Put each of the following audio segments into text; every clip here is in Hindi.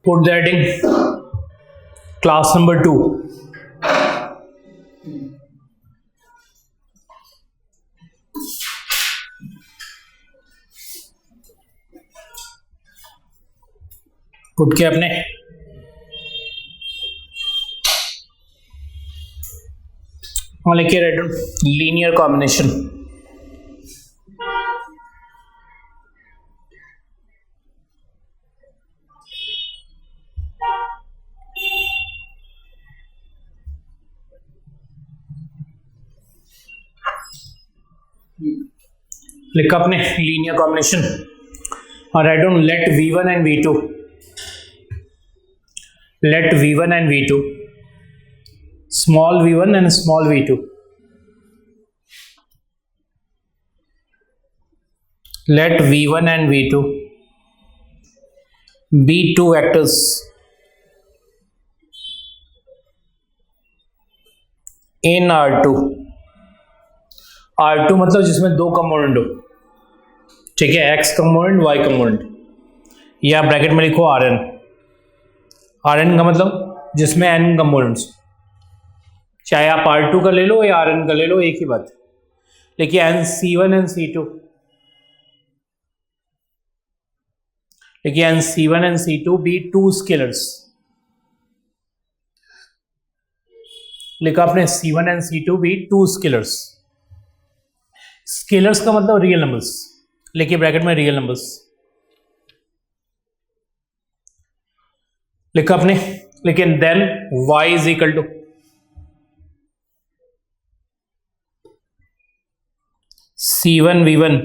Put that in class number 2. Put के अपने लिखिए रेड लीनियर कॉम्बिनेशन। लिखा अपने लीनियर कॉम्बिनेशन और write down let v1 and v2, let v1 and v2, small v1 and small v2, let v1 and v2 be two vectors in R2। R2 मतलब जिसमें दो कंपोनेंट हो, ठीक है, x कंपोनेंट y कंपोनेंट, या ब्रैकेट में लिखो Rn। Rn का मतलब जिसमें n कंपोनेंट्स, चाहे आप R2 का ले लो या Rn का ले लो, एक ही बात। देखिए n C1 एंड C2, देखिए n C1 and C2 be two scalars. लिखा आपने C1 and C2 be two scalars. Scalars का मतलब रियल नंबर्स, लिखिए ब्रैकेट में रियल नंबर्स। लिखा आपने, लेकिन then y is equal to C1v1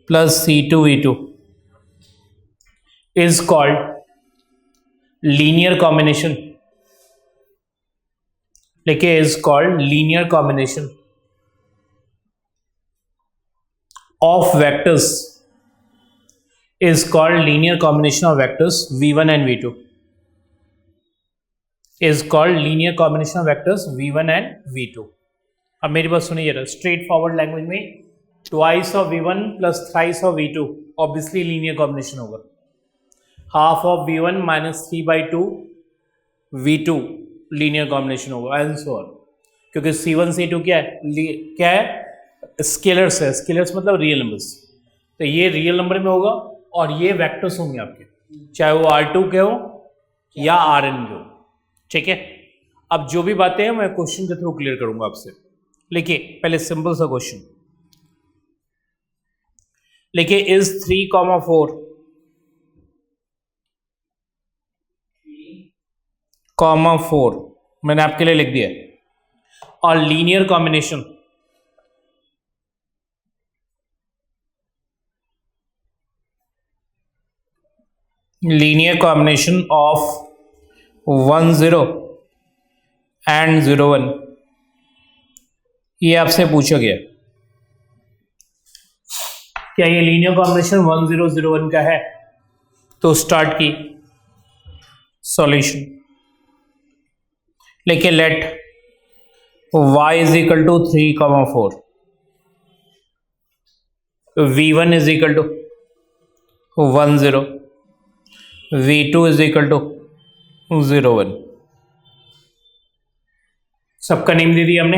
plus C2v2 is called linear combination. लिखिए is called linear combination of vectors, is called linear combination of vectors v1 and v2, is called linear combination of vectors v1 and v2। अब मेरी बात सुनिए जरा स्ट्रेट फॉरवर्ड लैंग्वेज में, twice of v1 plus thrice of v2 obviously linear combination होगा। Half of v1 minus 3/2 v2 linear combination होगा एंड सो ऑन, क्योंकि c1 c2 क्या है स्केलर्स है। स्केलर्स मतलब रियल नंबर्स, तो ये रियल नंबर में होगा और ये वेक्टर्स होंगे आपके, चाहे वो R2 के हो या Rn के हो, ठीक है। अब जो भी बातें हैं मैं क्वेश्चन के थ्रू क्लियर करूंगा आपसे। लिखिए पहले सिंपल सा क्वेश्चन, लिखिए इज 3,4 4 मैंने आपके लिए लिख दिया, और लीनियर कॉम्बिनेशन of 1 0 and 0 1, ये आपसे पूछा गया क्या ये लीनियर कॉम्बिनेशन 1 0 0 1 का है। तो स्टार्ट की सॉल्यूशन, लेकिन let y is equal to 3,4, v1 is equal to 1 0, v2 is equal to 0 1। सबका नेम दे दिया हमने।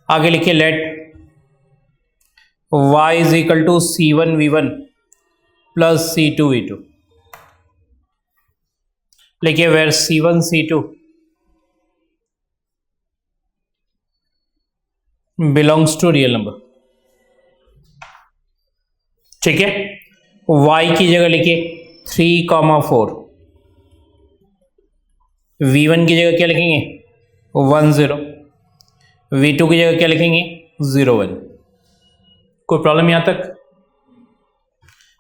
आगे लिखिए let y is equal to C1v1 plus C2v2। लिखिए where C1 C2 belongs to real number, ठीक है। y की जगह लिखिए 3,4, v1 की जगह क्या लिखेंगे 1 0, v2 की जगह क्या लिखेंगे 0 1। कोई प्रॉब्लम यहां तक?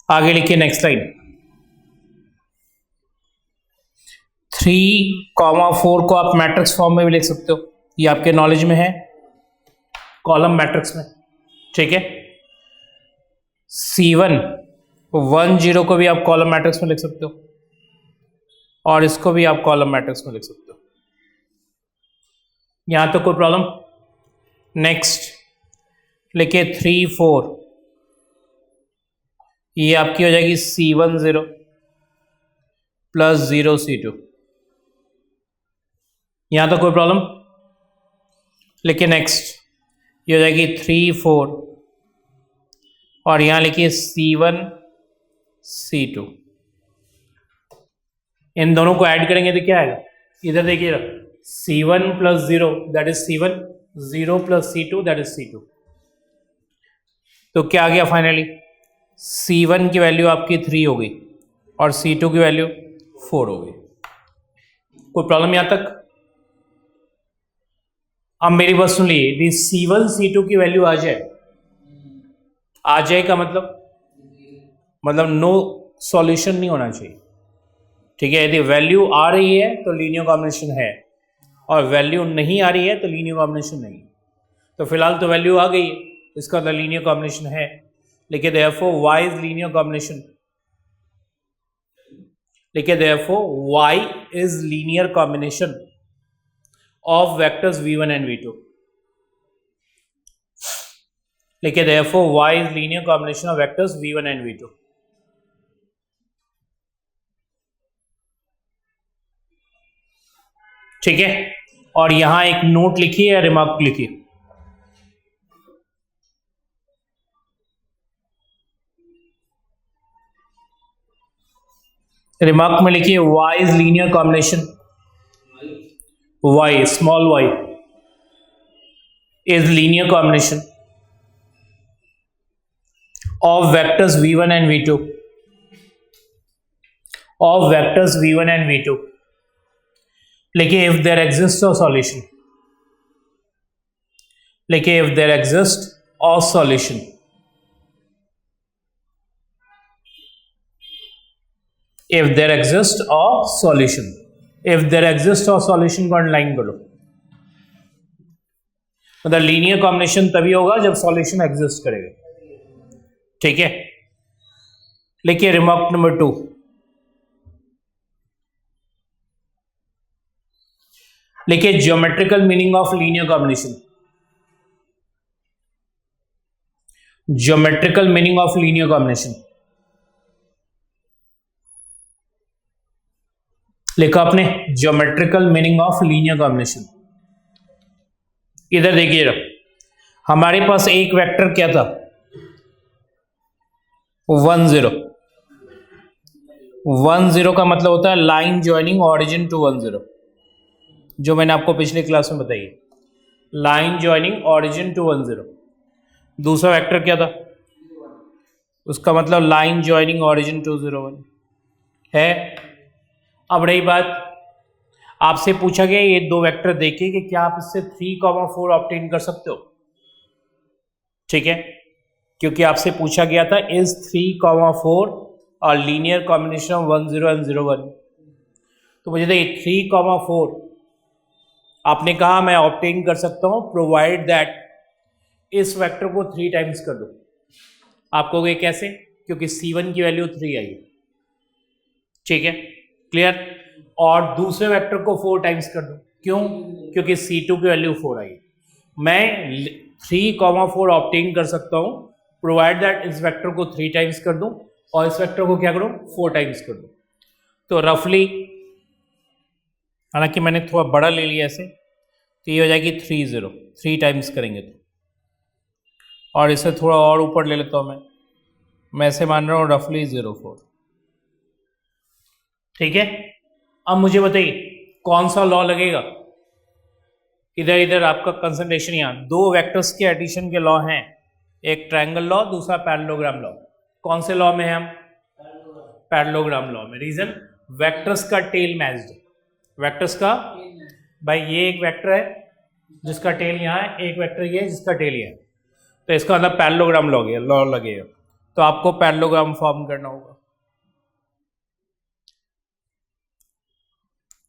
आगे लिखिए नेक्स्ट लाइन, 3,4 को आप मैट्रिक्स फॉर्म में भी लिख सकते हो, ये आपके नॉलेज में है, कॉलम मैट्रिक्स में, ठीक है। C1 1 0 को भी आप कॉलम मैट्रिक्स में लिख सकते हो, और इसको भी आप कॉलम मैट्रिक्स में लिख सकते हो। यहां तो कोई प्रॉब्लम? नेक्स्ट लिखिए 3 4, ये आपकी हो जाएगी C1 0 प्लस 0 C2। यहां तक कोई प्रॉब्लम? लिखिए नेक्स्ट, ये हो जाएगी 3 4 और यहां लिखिए C1 C2। इन दोनों को ऐड करेंगे तो क्या आएगा? इधर देखिए, C1 plus 0 that is C1, 0 plus C2 that is C2। तो क्या आ गया फाइनली? C1 की वैल्यू आपकी 3 हो गई और C2 की वैल्यू 4 हो गई। कोई प्रॉब्लम यहां तक? अब मेरी बात सुन लीजिए, यदि C1 C2 की वैल्यू आ जाए का मतलब नो सॉल्यूशन नहीं होना चाहिए, ठीक है। यदि वैल्यू आ रही है तो लीनियर कॉम्बिनेशन है, और वैल्यू नहीं आ रही है तो लीनियर कॉम्बिनेशन नहीं। तो फिलहाल तो वैल्यू आ गई है, इसका तो लीनियर कॉम्बिनेशन है। लिखिए therefore y is linear combination, लिखिए therefore y is linear combination of vectors v1 and v2। लिखिए therefore y is linear combination of vectors v1 and v2। ठीक है, और यहां एक नोट लिखिए या रिमार्क लिखिए। रिमार्क में लिखिए y is linear combination, y small y is linear combination of vectors v1 and v2, of vectors v1 and v2। लिखिए if there exists a solution, लिखिए if there exists a solution, if there exists a solution, if there exists a solution को अंडरलाइन करो। मतलब लीनियर कॉम्बिनेशन तभी होगा जब सॉल्यूशन एग्जिस्ट करेगा, ठीक है। लिखिए रिमार्क नंबर 2, लिखिए geometrical meaning of linear combination, geometrical meaning of linear combination. लिखा आपने geometrical meaning of linear combination. इधर देखिए, हमारे पास एक वेक्टर क्या था? 1 0। 1 0 का मतलब होता है लाइन ज्वाइनिंग ऑरिजिन टू 1 0, जो मैंने आपको पिछले क्लास में बताई, लाइन ज्वाइनिंग ऑरिजिन टू 1 0। दूसरा वेक्टर क्या था? उसका मतलब लाइन ज्वाइनिंग ऑरिजिन टू 0 1 है। अब रही बात, आपसे पूछा गया ये दो वेक्टर देखिए कि क्या आप इससे 3, 4 ऑब्टेन कर सकते हो, ठीक है, क्योंकि आपसे पूछा गया था इज 3, 4 और लीनियर कॉम्बिनेशन ऑफ 1 0 एंड 0 1। तो मुझे देखिए 3, 4 आपने कहा मैं ऑब्टेन कर सकता हूं प्रोवाइड दैट इस वेक्टर को 3 टाइम्स कर दो। आप कहोगे कैसे? क्योंकि C1 की वैल्यू 3 आई है, ठीक है, क्लियर। और दूसरे वेक्टर को 4 टाइम्स कर दो, क्यों? क्योंकि C2 की वैल्यू 4 आई है। मैं 3, 4 ऑब्टेन कर सकता हूं प्रोवाइड दैट इस वेक्टर को 3 टाइम्स कर दूं और इस वेक्टर को क्या करूं? 4 टाइम्स कर दूं। तो रफली, हालांकि मैंने थोड़ा बड़ा ले लिया ऐसे, तो ये हो जाएगी 3 0, 3 टाइम्स करेंगे तो। और इसे थोड़ा और ऊपर ले लेता हूं मैं ऐसे मान रहा हूं रफली 0 4, ठीक है। अब मुझे बताइए कौन सा लॉ लगेगा? इधर इधर आपका कंसंट्रेशन, यहां दो वेक्टर्स के एडिशन के लॉ हैं, एक ट्रायंगल लॉ, दूसरा पैरेललोग्राम लॉ। कौन से लॉ में है हम? पैरेललोग्राम लॉ में। रीजन, वेक्टर्स का टेल मैच्ड, वेक्टर्स का, भाई ये एक वेक्टर है जिसका टेल यहाँ है, एक वेक्टर ये है जिसका टेल ये है, तो इसका मतलब पैरेललोग्राम लॉ लगेगा। तो आपको पैरेललोग्राम फॉर्म करना होगा।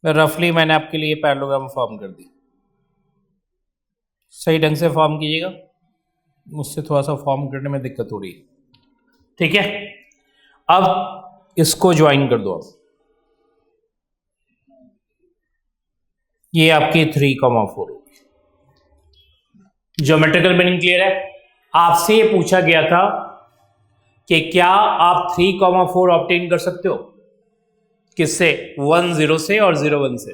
रफली मैंने आपके लिए पैरेललोग्राम फॉर्म कर दी, सही ढंग से फॉर्म कीजिएगा, मुझसे थोड़ा सा फॉर्म करने में दिक्कत हो रही है, ठीक है। अब इसको ज्वाइन कर दो आप, ये आपकी 3, 4। ज्योमेट्रिकल मीनिंग क्लियर है? आपसे ये पूछा गया था कि क्या आप 3, 4 ऑब्टेन कर सकते हो? किससे? 1 0 से और 0 1 से।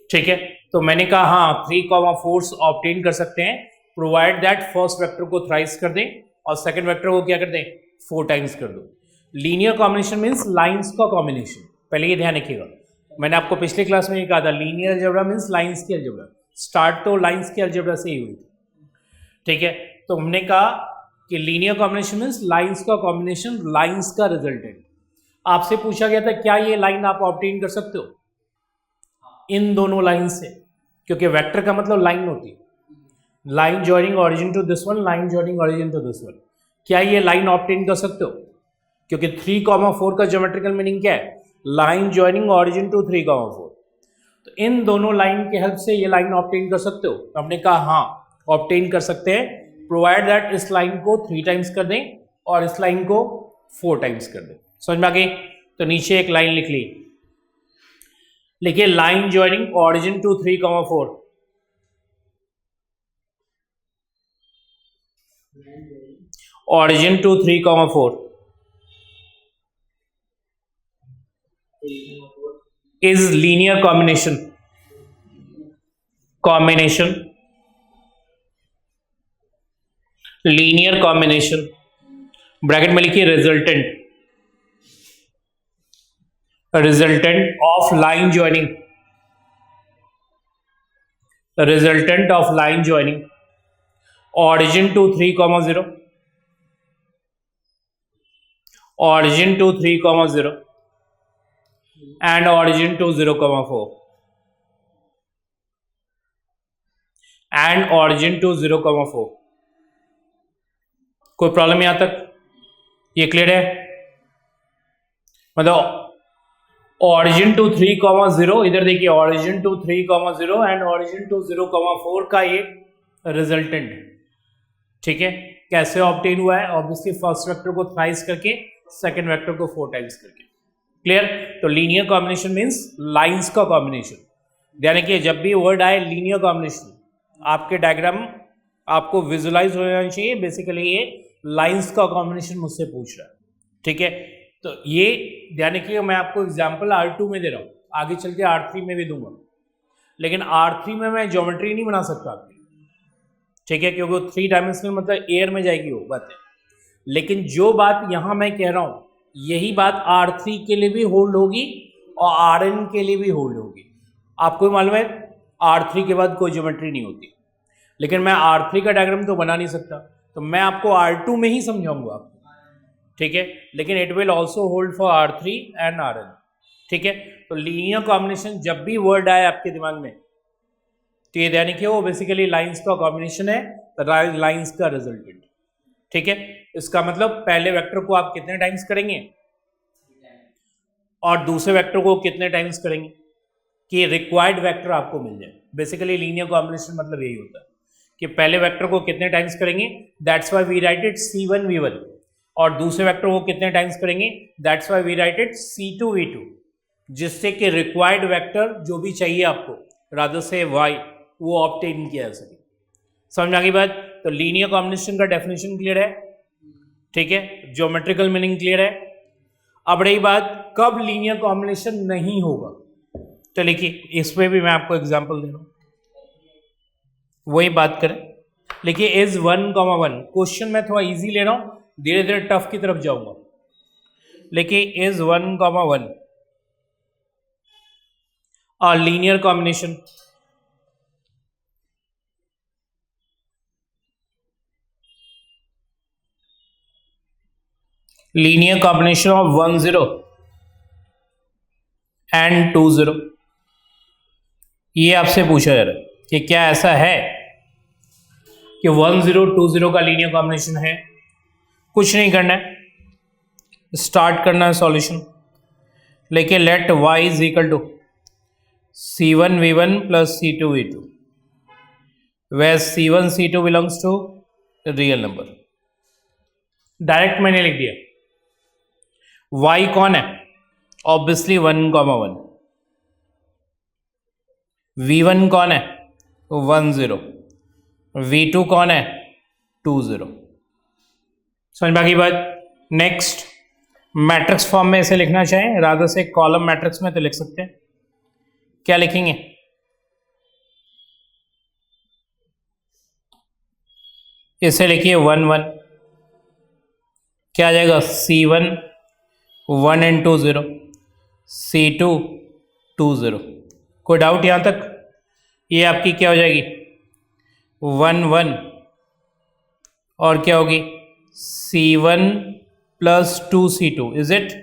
ठीक है, तो मैंने कहा हाँ 3, 4 ऑब्टेन कर सकते हैं प्रोवाइड दैट फर्स्ट वेक्टर को थ्राइस कर दें और सेकंड वेक्टर को क्या कर दें? 4 टाइम्स कर दो। लीनियर कॉम्बिनेशन मींस लाइंस का कॉम्बिनेशन, पहले ये ध्यान रखिएगा। मैंने आपको पिछले क्लास में ये कहा था लीनियर अलजेब्रा मींस लाइंस की अलजेब्रा, स्टार्ट तो लाइंस की अलजेब्रा से ही हुई थी। ठीक है, तो हमने कहा कि लीनियर कॉम्बिनेशन मींस लाइंस का कॉम्बिनेशन, लाइंस का रिजल्टेंट। आपसे पूछा गया था क्या ये लाइन आप ऑब्टेन कर सकते हो इन दोनों लाइन से, क्योंकि वेक्टर का मतलब लाइन होती है। Line joining origin to this one, line joining origin to this one. क्या ये लाइन ऑब्टेन कर सकते हो? क्योंकि 3, 4 का ज्योमेट्रिकल मीनिंग क्या है? Line joining origin to 3, 4। तो इन दोनों लाइन के हेल्प से ये लाइन ऑब्टेन कर सकते हो? तो हमने कहा हाँ ऑब्टेन कर सकते हैं प्रोवाइड दैट इस लाइन को 3 टाइम्स कर दें और इस लाइन को 4 टाइम्स कर दें। समझ में आ गई? तो नीचे एक लाइन लिख ली, लिखिए line joining origin to 3, 4। Origin to 3, 4 is linear combination linear combination bracket में लिखिए resultant of line joining origin to 3, 0 origin to 3, 0 and origin to 0, 4 and origin to 0, 4। कोई प्रॉब्लम यहां तक? ये क्लियर है? मतलब ऑरिजिन टू 3, 0, इधर देखिए origin to 3, 0 and origin to 0, 4 का ये रिजल्टेंट। ठीक है, कैसे ऑब्टेन हुआ है? ऑब्वियसली फर्स्ट वेक्टर को थ्राइस करके, सेकंड वेक्टर को 4 टाइम्स करके। क्लियर? तो लीनियर कॉम्बिनेशन मींस लाइंस का कॉम्बिनेशन। ध्यान रखिए जब भी वर्ड आए लीनियर कॉम्बिनेशन, आपके डायग्राम आपको विजुलाइज हो जाना चाहिए। बेसिकली ये लाइंस का कॉम्बिनेशन मुझसे पूछ रहा है। ठीक है, तो ये ध्यान रखिए मैं आपको एग्जांपल R2 में दे रहा हूँ, आगे चल के R3 में भी दूंगा, लेकिन R3 में मैं ज्योमेट्री नहीं बना सकता आपकी। ठीक है, क्योंकि 3 डायमेंशनल मतलब एयर में जाएगी वो बात है। लेकिन जो बात यहां मैं कह रहा हूं यही बात R3 के लिए भी होल्ड होगी और Rn के लिए भी होल्ड होगी। आपको मालूम है R3 के बाद कोई ज्योमेट्री नहीं होती, लेकिन मैं R3 का डायग्राम तो बना नहीं सकता, तो मैं आपको R2 में ही समझाऊंगा आपको। ठीक है, लेकिन it will also hold for R3 and Rn। ठीक है, तो लीनियर कॉम्बिनेशन जब भी वर्ड आए आपके दिमाग में तो ये ध्यान रखिए वो बेसिकली लाइंस का कॉम्बिनेशन है, लाइंस का रिजल्टेंट। ठीक है, इसका मतलब पहले वेक्टर को आप कितने टाइम्स करेंगे और दूसरे वेक्टर को कितने टाइम्स करेंगे कि रिक्वायर्ड वेक्टर आपको मिल जाए। बेसिकली लीनियर कॉम्बिनेशन मतलब यही होता है कि पहले वेक्टर को कितने टाइम्स करेंगे, that's why we write it C1 V1, और दूसरे वेक्टर को कितने टाइम्स करेंगे, that's why we write it C2 V2, जिससे कि रिक्वायर्ड वेक्टर जो भी चाहिए आपको रादर से y वो ऑब्टेन किया जा सके। समझ में आ गई बात? तो लीनियर कॉम्बिनेशन का डेफिनेशन क्लियर है। ठीक है, ज्योमेट्रिकल मीनिंग क्लियर है। अब रही बात कब लीनियर कॉम्बिनेशन नहीं होगा, तो लिखिए इसमें भी मैं आपको एग्जांपल दे रहा हूं, वही बात करें। लिखिए इज 1, 1। क्वेश्चन मैं थोड़ा इजी ले रहा हूं, धीरे धीरे टफ की तरफ जाऊंगा। लिखिए is 1, 1 a linear combination of 1 0 and 2 0। ये आपसे पूछा जा रहा है कि क्या ऐसा है कि 1 0 2 0 का लीनियर कॉम्बिनेशन है? कुछ नहीं करना है, स्टार्ट करना है सॉल्यूशन। लेकिन let y is equal to C1 V1 plus C2 V2, where C1 C2 belongs to real number. Direct मैंने लिख दिया। y कौन है? ऑब्वियसली 1, 1। V1 कौन है? 1 0। V2 कौन है? 2 0। समझ में आ गई बात? नेक्स्ट मैट्रिक्स फॉर्म में इसे लिखना चाहें रादर से कॉलम मैट्रिक्स में तो लिख सकते हैं। क्या लिखेंगे? इसे लिखिए 1 1। क्या आ जाएगा? C1 1 and 2 0, C2 2 0। कोई डाउट यहां तक? ये आपकी क्या हो जाएगी? 1 1 और क्या होगी? C1 plus 2C2। Is it?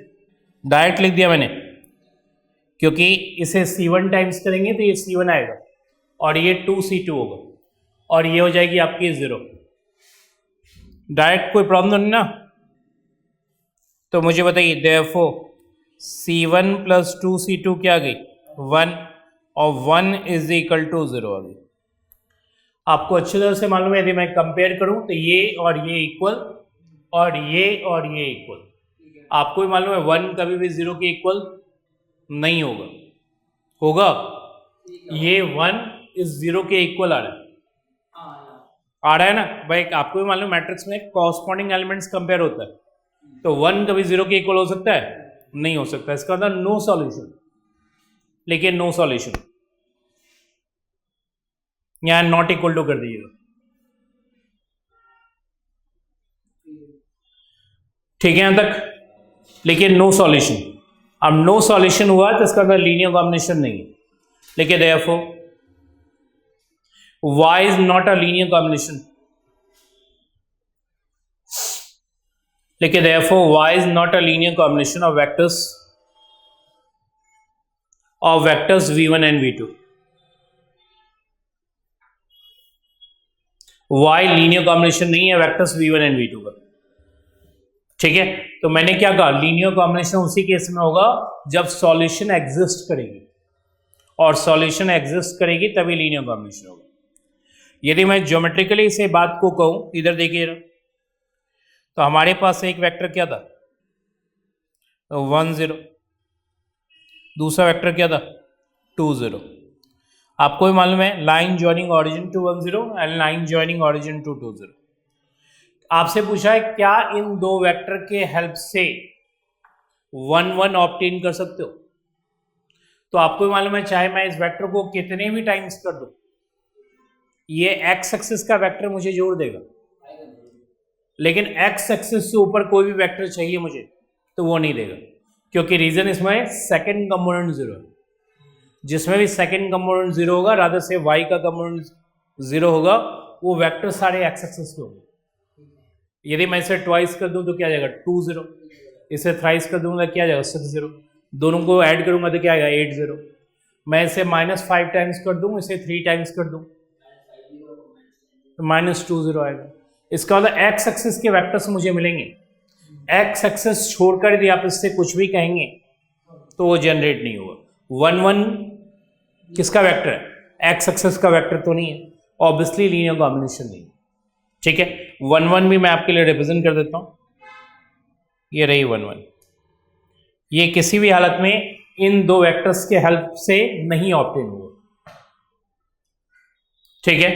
Direct लिख दिया मैंने, क्योंकि इसे C1 टाइम्स करेंगे तो ये C1 आएगा और ये 2C2 होगा और ये हो जाएगी आपकी 0। डायरेक्ट कोई प्रॉब्लम नहीं ना? तो मुझे बताइए, देयरफॉर C1 प्लस 2C2 क्या आ गई? 1 और 1 इज इक्वल टू 0 आ गई। आपको अच्छी तरह से मालूम है, यदि मैं कंपेयर करूं तो ये और ये इक्वल और ये इक्वल। आपको भी मालूम है 1 कभी भी 0 के इक्वल नहीं होगा। होगा? ये 1 इस 0 के इक्वल आ रहा है ना भाई? आपको भी मालूम मैट्रिक्स में कॉरस्पॉन्डिंग एलिमेंट्स कंपेयर होता है, तो 1 कभी 0 के इक्वल हो सकता है? नहीं हो सकता। इसका मतलब नो सॉल्यूशन। लेकिन नो सॉल्यूशन यहां नॉट इक्वल टू कर दीजिएगा, ठीक है यहां तक? लेकिन नो सॉल्यूशन। अब नो सॉल्यूशन हुआ तो इसका मतलब लीनियर कॉम्बिनेशन नहीं है। लेकिन therefore y is not a linear combination. लेकिन therefore y is not a linear combination of vectors v1 and v2। y linear combination नहीं है वेक्टर्स v1 एंड v2 का, ठीक है? तो मैंने क्या कहा? लीनियर कॉम्बिनेशन उसी केस में होगा जब सॉल्यूशन एग्जिस्ट करेगी, और सॉल्यूशन एग्जिस्ट करेगी तभी लीनियर कॉम्बिनेशन होगा। यदि मैं ज्योमेट्रिकली इसे बात को कहूं, इधर देखिए, तो हमारे पास एक वेक्टर क्या था? 1 0। दूसरा वेक्टर क्या था? 2 0। आपको भी मालूम है line joining origin to 1 0 and line joining origin to 2 0। आपसे पूछा है क्या इन दो वेक्टर के हेल्प से 1 1 ऑब्टेन कर सकते हो? तो आपको भी मालूम है चाहे मैं इस वेक्टर को कितने भी टाइम्स कर दूं, ये एक्स एक्सिस का वेक्टर मुझे जोड़ देगा, लेकिन एक्स एक्सिस से ऊपर कोई भी वेक्टर चाहिए मुझे तो वो नहीं देगा, क्योंकि रीजन इसमें सेकंड कंपोनेंट 0 है। जिसमें भी सेकंड कंपोनेंट 0 होगा, रादर से वाई का कंपोनेंट 0 होगा, वो वेक्टर सारे एक्स एक्सिस के होंगे। यदि मैं इसे ट्वाइस कर दूं तो क्या जाएगा? 2 0। इसे थ्राइस कर दूंगा क्या जाएगा? 6 0। दोनों को ऐड करूंगा तो क्या आएगा? 8 0। मैं इसे -5 टाइम्स कर दूं, इसे 3 टाइम्स कर दूं तो -2 0 आएगा। इसका मतलब एक्स एक्सिस के वेक्टर्स मुझे मिलेंगे। एक्स एक्सिस छोड़कर यदि आप इससे कुछ भी कहेंगे तो वो जनरेट नहीं होगा। 1 1 किसका वेक्टर है? एक्स एक्सिस का वेक्टर तो नहीं है, ऑब्वियसली लीनियर कॉम्बिनेशन नहीं, ठीक है? 1 1 भी मैं आपके लिए रिप्रेजेंट कर देता हूं। ये रही 1 1। ये किसी भी हालत में इन दो वेक्टर्स के हेल्प से नहीं ऑब्टेन होगा, ठीक है?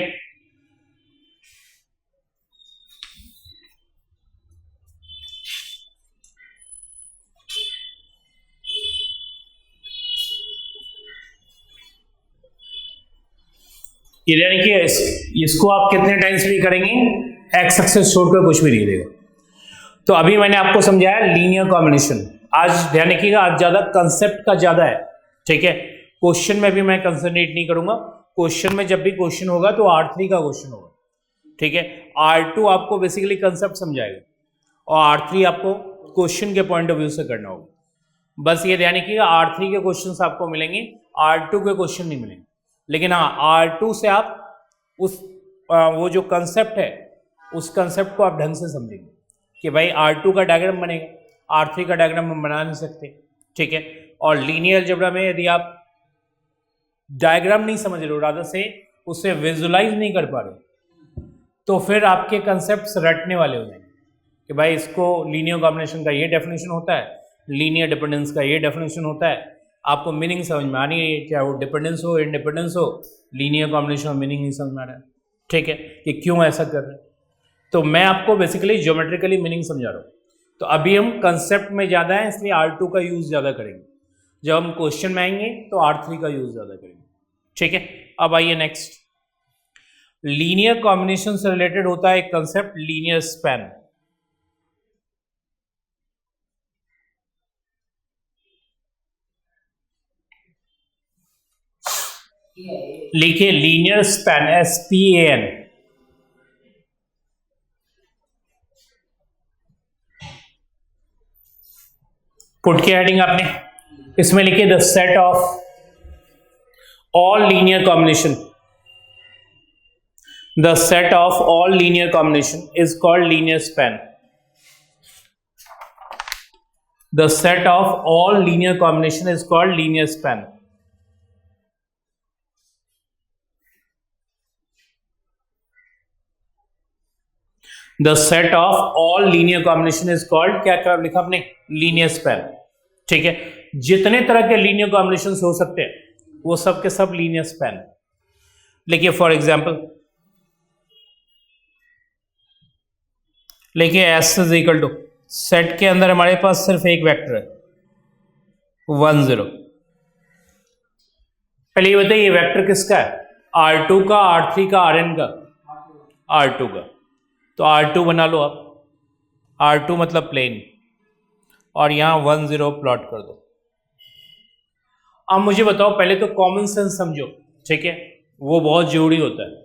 यानी कि इसको आप कितने टाइम्स भी करेंगे, एक्स एक्सिस छोड़कर कुछ भी नहीं देगा। तो अभी मैंने आपको समझाया लीनियर कॉम्बिनेशन। आज ध्यान रखिएगा, आज ज्यादा कंसेप्ट का ज्यादा है, ठीक है? क्वेश्चन में भी मैं कंसंट्रेट नहीं करूंगा। क्वेश्चन में जब भी क्वेश्चन होगा तो R3 का क्वेश्चन होगा, ठीक है? R2 आपको बेसिकली कंसेप्ट समझाएगा और R3 आपको क्वेश्चन के पॉइंट ऑफ व्यू से करना होगा। बस ये ध्यान रखिएगा, R3 के क्वेश्चन आपको मिलेंगे, R2 के क्वेश्चन नहीं मिलेंगे। लेकिन हाँ, R2 से आप उस वो जो कंसेप्ट है उस कंसेप्ट को आप ढंग से समझेंगे कि भाई R2 का डायग्राम बनेगा, R3 का डायग्राम हम बना नहीं सकते, ठीक है? और लीनियर अलजेब्रा में यदि आप डायग्राम नहीं समझ रहे हो, रादर से उसे विजुलाइज नहीं कर पा रहे हो, तो फिर आपके कंसेप्ट्स रटने वाले हो जाएंगे कि भाई इसको लीनियर कॉम्बिनेशन का ये डेफिनेशन होता है, लीनियर डिपेंडेंस का ये डेफिनेशन होता है। आपको मीनिंग समझ में आ रही है, चाहे वो डिपेंडेंस हो इंडिपेंडेंस हो, लीनियर कॉम्बिनेशन में मीनिंग नहीं समझ में आ रहा है, ठीक है? कि क्यों ऐसा कर रहे हैं। तो मैं आपको बेसिकली ज्योमेट्रिकली मीनिंग समझा रहा हूँ। तो अभी हम कंसेप्ट में ज़्यादा है इसलिए R2 का यूज़ ज़्यादा करेंगे, जब हम क्वेश्चन में आएंगे तो R3 का यूज़ ज़्यादा करेंगे। ठीक है, अब आइए नेक्स्ट। लीनियर कॉम्बिनेशन से रिलेटेड होता है एक कंसेप्ट लीनियर स्पैन। लिखिए लीनियर स्पैन, SPAN। पुट की हेडिंग आपने इसमें लिखिए the set of all linear combination, the set of all linear combination is called linear span. The set of all linear combination is called linear span. The set of all linear combination is called, क्या क्या लिखा आपने, लीनियर स्पैन। ठीक है, जितने तरह के लीनियर कॉम्बिनेशन हो सकते हैं वो सब के सब लीनियर स्पैन। लिखिए फॉर एग्जाम्पल, लिखिए S is equal to, set के अंदर हमारे पास सिर्फ एक वेक्टर है 1 0। पहले ये बताइए ये वेक्टर किसका है, R2 का, R3 का, Rn का, R2 का। तो R2 बना लो आप, R2 मतलब प्लेन, और यहां 1 0 प्लॉट कर दो। अब मुझे बताओ, पहले तो कॉमन सेंस समझो, ठीक है, वो बहुत जरूरी होता है।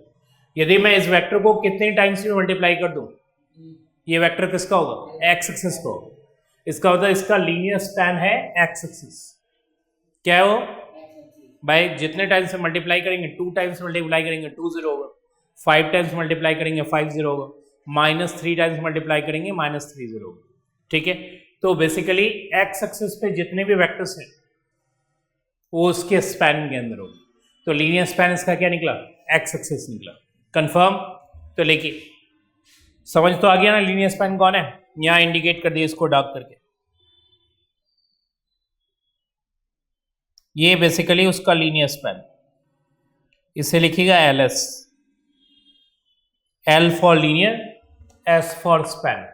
यदि मैं इस वेक्टर को कितने टाइम्स में मल्टीप्लाई कर दूं, ये वेक्टर किसका होगा, एक्स एक्सिस का होगा। इसका मतलब इसका लीनियर स्पैन है एक्स एक्सिस। क्या है वो भाई, जितने टाइम्स से मल्टीप्लाई करेंगे, 2 टाइम्स मल्टीप्लाई करेंगे 2 0 होगा, 5 टाइम्स मल्टीप्लाई करेंगे 5 0 होगा, -3 टाइम्स मल्टीप्लाई करेंगे -3 0 होगा। ठीक है, तो बेसिकली एक्स एक्सिस पे जितने भी वेक्टर्स हैं वो उसके स्पैन के अंदर होगा। तो लीनियर स्पैन इसका क्या निकला, एक्स एक्सिस निकला। कंफर्म। तो लेकिन समझ तो आ गया ना लीनियर स्पैन कौन है, यहां इंडिकेट कर दिया इसको डार्क करके। ये बेसिकली उसका लीनियर स्पैन, इसे लिखिएगा LS, L for linear, S for span.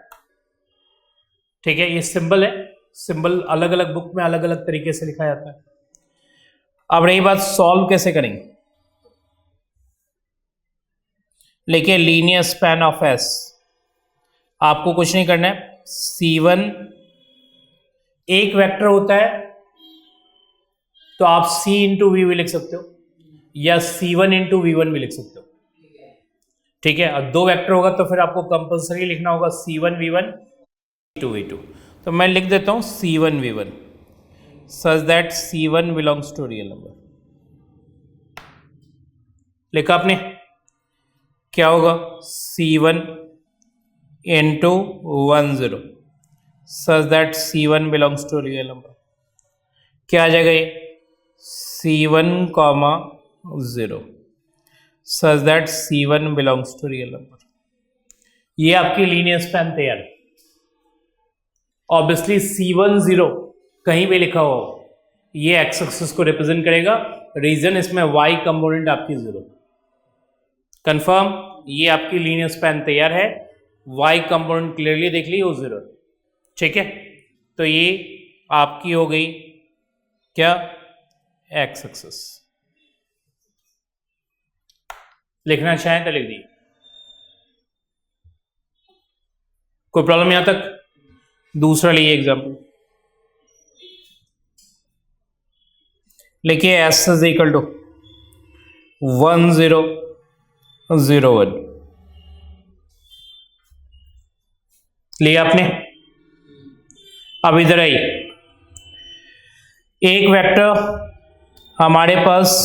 ठीक है, ये सिंबल है, सिंबल अलग अलग बुक में अलग अलग तरीके से लिखा जाता है। अब रही बात सॉल्व कैसे करेंगे, लिखिए लीनियर स्पैन ऑफ S। आपको कुछ नहीं करना है, C1 एक वेक्टर होता है तो आप C इंटू वी भी लिख सकते हो, या C1 इंटू V1 भी लिख सकते हो। ठीक है, अब 2 वेक्टर होगा तो फिर आपको कंपल्सरी लिखना होगा C1 V1 2 V2। तो मैं लिख देता हूं C1 V1 such that C1 belongs to real number। लिखा आपने, क्या होगा C1 into 1 0 such that C1 belongs to real number। क्या आ जाएगा ये C1 comma 0 such that C1 belongs to real number। ये आपकी लीनियर स्पैन तैयार है। ऑब्वियसली C1 0 कहीं भी लिखा हो, ये एक्स एक्सिस को रिप्रेजेंट करेगा, रीजन इसमें y कंपोनेंट आपकी 0। कंफर्म, ये आपकी लीनियर स्पैन तैयार है, y कंपोनेंट क्लियरली देख ली वो 0। ठीक है, तो ये आपकी हो गई क्या, एक्स एक्सिस। लिखना चाहें तो लिख दी, कोई प्रॉब्लम यहां तक। दूसरा लिए एग्जाम्पल, लिखिए S इज इक्वल टू 1 0 0 1। लिया आपने। अब इधर आइए, एक वेक्टर हमारे पास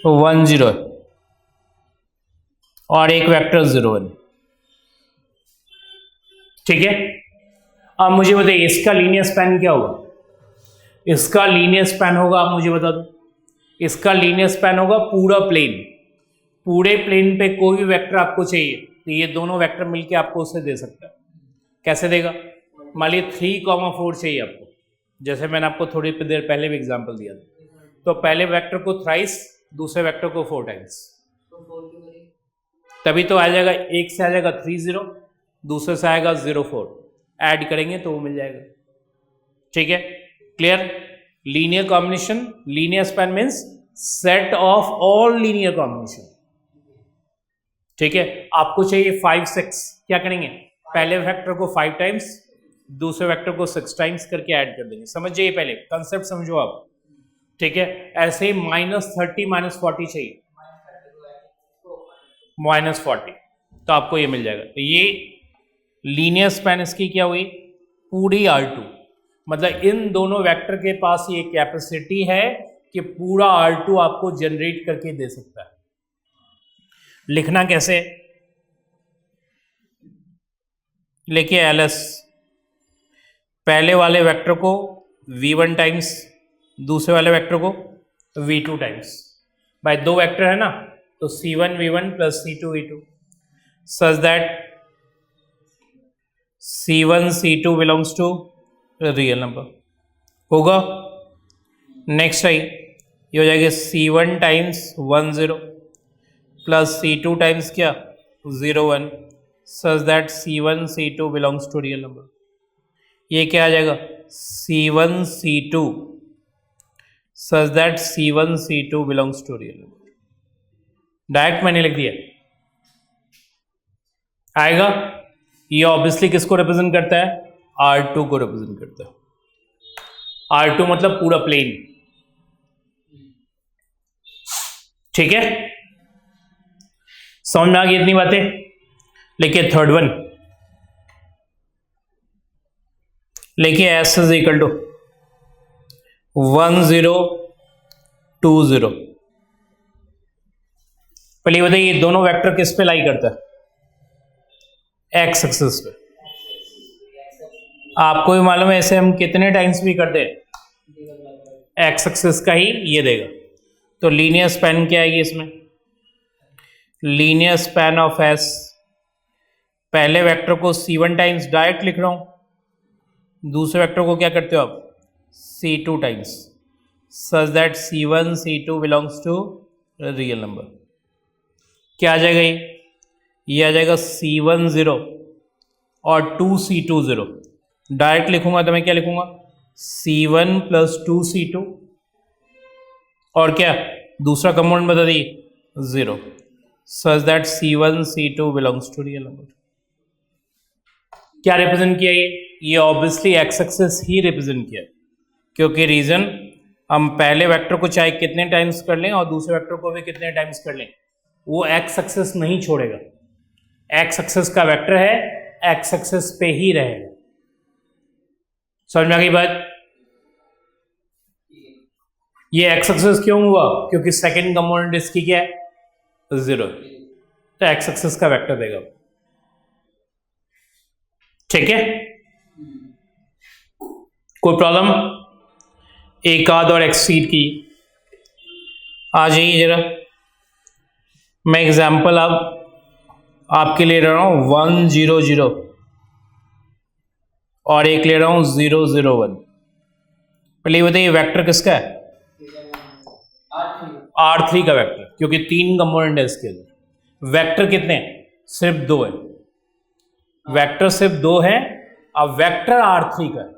1 0 है और एक वेक्टर 0 1। ठीक है, अब मुझे बताइए इसका लीनियर स्पैन क्या होगा, इसका लीनियर स्पैन होगा, आप मुझे बता दो, इसका लीनियर स्पैन होगा पूरा प्लेन, पूरे प्लेन पे कोई भी वेक्टर आपको चाहिए तो ये दोनों वेक्टर मिलके आपको उसे दे सकता है। कैसे देगा, मान लीजिए 3, 4 चाहिए आपको, जैसे मैंने आपको थोड़ी देर पहले भी एग्जांपल दिया था, तो पहले वेक्टर को थ्राइस, दूसरे वेक्टर को 4 टाइम्स, तभी तो आ जाएगा, एक से आ जाएगा 3 0, दूसरे से आएगा 0 4, ऐड करेंगे तो वो मिल जाएगा। ठीक है, clear. Linear combination, linear span means set of all linear combination. ठीक है, आपको चाहिए 5 6, क्या करेंगे, पहले वेक्टर को 5 टाइम्स, दूसरे वेक्टर को 6 टाइम्स करके ऐड कर देंगे। समझ जाइए, पहले कंसेप्ट समझो आप। ठीक है, ऐसे ही -30 -40 चाहिए, -40, तो आपको ये मिल जाएगा। तो ये लीनियर स्पैन इसकी क्या हुई, पूरी R2, मतलब इन दोनों वेक्टर के पास ये कैपेसिटी है कि पूरा R2 आपको जनरेट करके दे सकता है। लिखना कैसे, लिखिए LS, पहले वाले वेक्टर को V1 टाइम्स, दूसरे वाले वेक्टर को V2 टाइम्स। भाई दो वेक्टर है ना, तो C1 V1 plus C2 V2, such that C1 C2 belongs to real number होगा। नेक्स्ट आई ये हो जाएगा C1 times 1 0 plus C2 times क्या 0 1, such that C1 C2 belongs to real number. ये क्या आ जाएगा C1 C2 such that C1 C2 belongs to real number. Direct मैंने लिख दिया, आएगा। ये ऑब्वियसली किसको रिप्रेजेंट करता है, R2 को रिप्रेजेंट करता है। R2 मतलब पूरा प्लेन। ठीक है, समझ में आ गई इतनी बातें। लिखिए थर्ड वन, लिखिए S इज इक्वल टू 1 0 2 0। पहले बताइए ये दोनों वेक्टर किस पे लाई करता है, एक्स एक्सिस पे। आपको भी मालूम है ऐसे हम कितने टाइम्स भी करते हैं, एक्स एक्सिस का ही ये देगा। तो लीनियर स्पैन क्या आएगी इसमें, लीनियर स्पैन ऑफ एस, पहले वेक्टर को C1 टाइम्स डायरेक्ट लिख रहा हूं, दूसरे वेक्टर को क्या करते हो आप C2 times, such that C1 C2 belongs to real number. क्या आ जाएगा ये आ जाएगा C1 0 और 2 C2 0। डायरेक्ट लिखूंगा तो मैं क्या लिखूंगा C1 प्लस 2 C2 और क्या दूसरा कंपाउंड बता दी 0, such that C1 C2 belongs to real number. क्या रिप्रेजेंट किया ये ऑब्वियसली एक्स एक्सिस ही रिप्रेजेंट किया, क्योंकि रीजन हम पहले वेक्टर को चाहे कितने टाइम्स कर लें और दूसरे वेक्टर को भी कितने टाइम्स कर लें, वो एक्स एक्सिस नहीं छोड़ेगा। एक्स एक्सिस का वेक्टर है, एक्स एक्सिस पे ही रहेगा। समझ में आ गई बात। ये एक्स एक्सिस क्यों हुआ, क्योंकि सेकंड कंपोनेंट इसकी क्या है 0, तो एक्स एक्सिस का वेक्टर देगा। ठीक है, कोई प्रॉब्लम, एक आध और एक्सीड की आ जाइए जरा। मैं एग्जाम्पल अब आपके ले रहा हूं 1 0 0 और एक ले रहा हूं 0 0 1। पहले बताइए वेक्टर किसका है, R3 का वेक्टर, क्योंकि 3 कंपोनेंट है इसके अंदर। वेक्टर कितने हैं, सिर्फ 2 है, वेक्टर सिर्फ 2 है। अब वेक्टर R3 का है,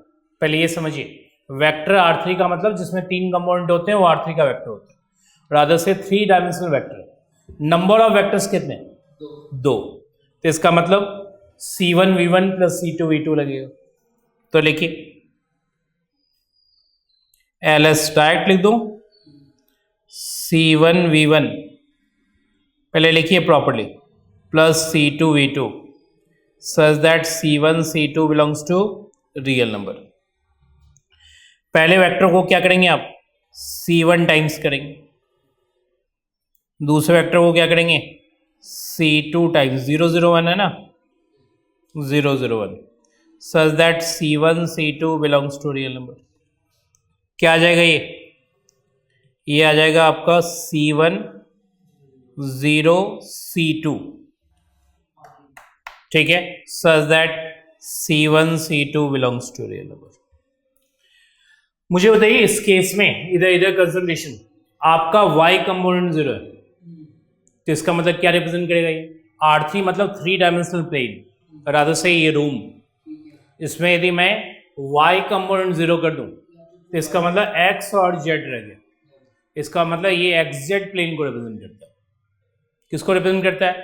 पहले ये समझिए, वेक्टर R3 का मतलब जिसमें 3 कंपोनेंट होते हैं वो R3 का वेक्टर होता है, रादर से 3 dimensional vector. Number of vectors कितने, 2, तो इसका मतलब C1 V1 plus C2 V2 लगेगा। तो लिखिए LS डायरेक्ट लिख दूं, C1 V1 पहले लिखिए properly plus C2 V2 such that C1 C2 belongs to real number. पहले वेक्टर को क्या करेंगे आप C1 टाइम्स करेंगे, दूसरे वेक्टर को क्या करेंगे C2 टाइम्स 0 0 1 है ना, 0 0 1 such that C1 C2 belongs to real number. क्या आ जाएगा ये आ जाएगा आपका C1 0 C2, ठीक है, such that C1 C2 belongs to real number. मुझे बताइए इस केस में इधर इधर कंसंट्रेशन आपका y कंपोनेंट 0 है, तो इसका मतलब क्या रिप्रेजेंट करेगा ये R3 मतलब 3 डायमेंशनल प्लेन, रादर से ये रूम, इसमें यदि मैं y कंपोनेंट 0 कर दूं तो इसका मतलब x और z रह गया। इसका मतलब ये xz प्लेन को रिप्रेजेंट करता है। किसको रिप्रेजेंट करता है?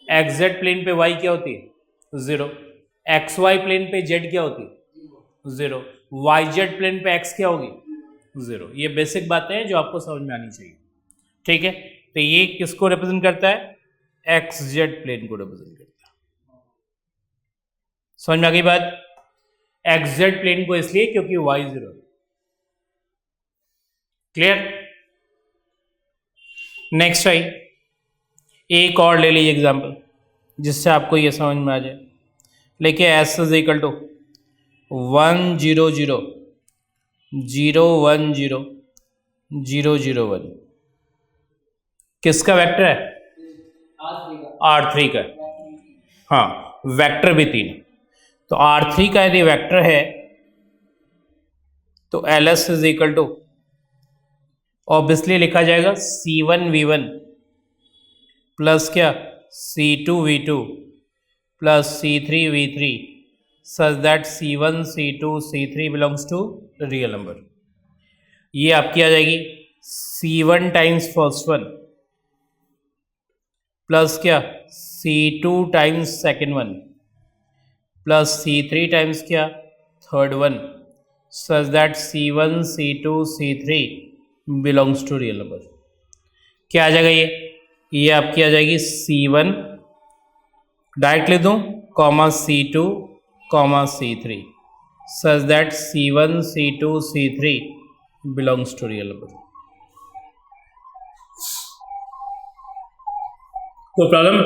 xz प्लेन पे y क्या होती है? 0। xy प्लेन पे z क्या होती है? 0। yz प्लेन पे x क्या होगी? 0। ये बेसिक बातें हैं जो आपको समझ में आनी चाहिए। ठीक है, तो ये किसको रिप्रेजेंट करता है? xz प्लेन को रिप्रेजेंट करता है। समझ में आ गई बात? xz प्लेन को इसलिए क्योंकि y 0। क्लियर? नेक्स्ट आई, एक और ले लीजिए एग्जांपल जिससे आपको ये समझ में आ जाए। लेके s इज इक्वल टू 1 0 0 0 1 0 0 0 1। किसका वेक्टर है? R3 का। हाँ, वेक्टर भी 3 है। तो R3 का यदि वेक्टर है तो LS is equal to obviously लिखा जाएगा C1 V1 प्लस क्या C2 V2 plus C3 V3 such that C1 C2 C3 belongs to real number. ये आपकी आ जाएगी C1 times first one plus क्या C2 times second one plus C3 times क्या third one such that C1 C2 C3 belongs to real number. क्या आ जाएगा ये आपकी आ जाएगी C1 डायरेक्ट लिख दूं comma C2 comma C3 such that C1 C2 C3 belongs to real number. तो प्रॉब्लम,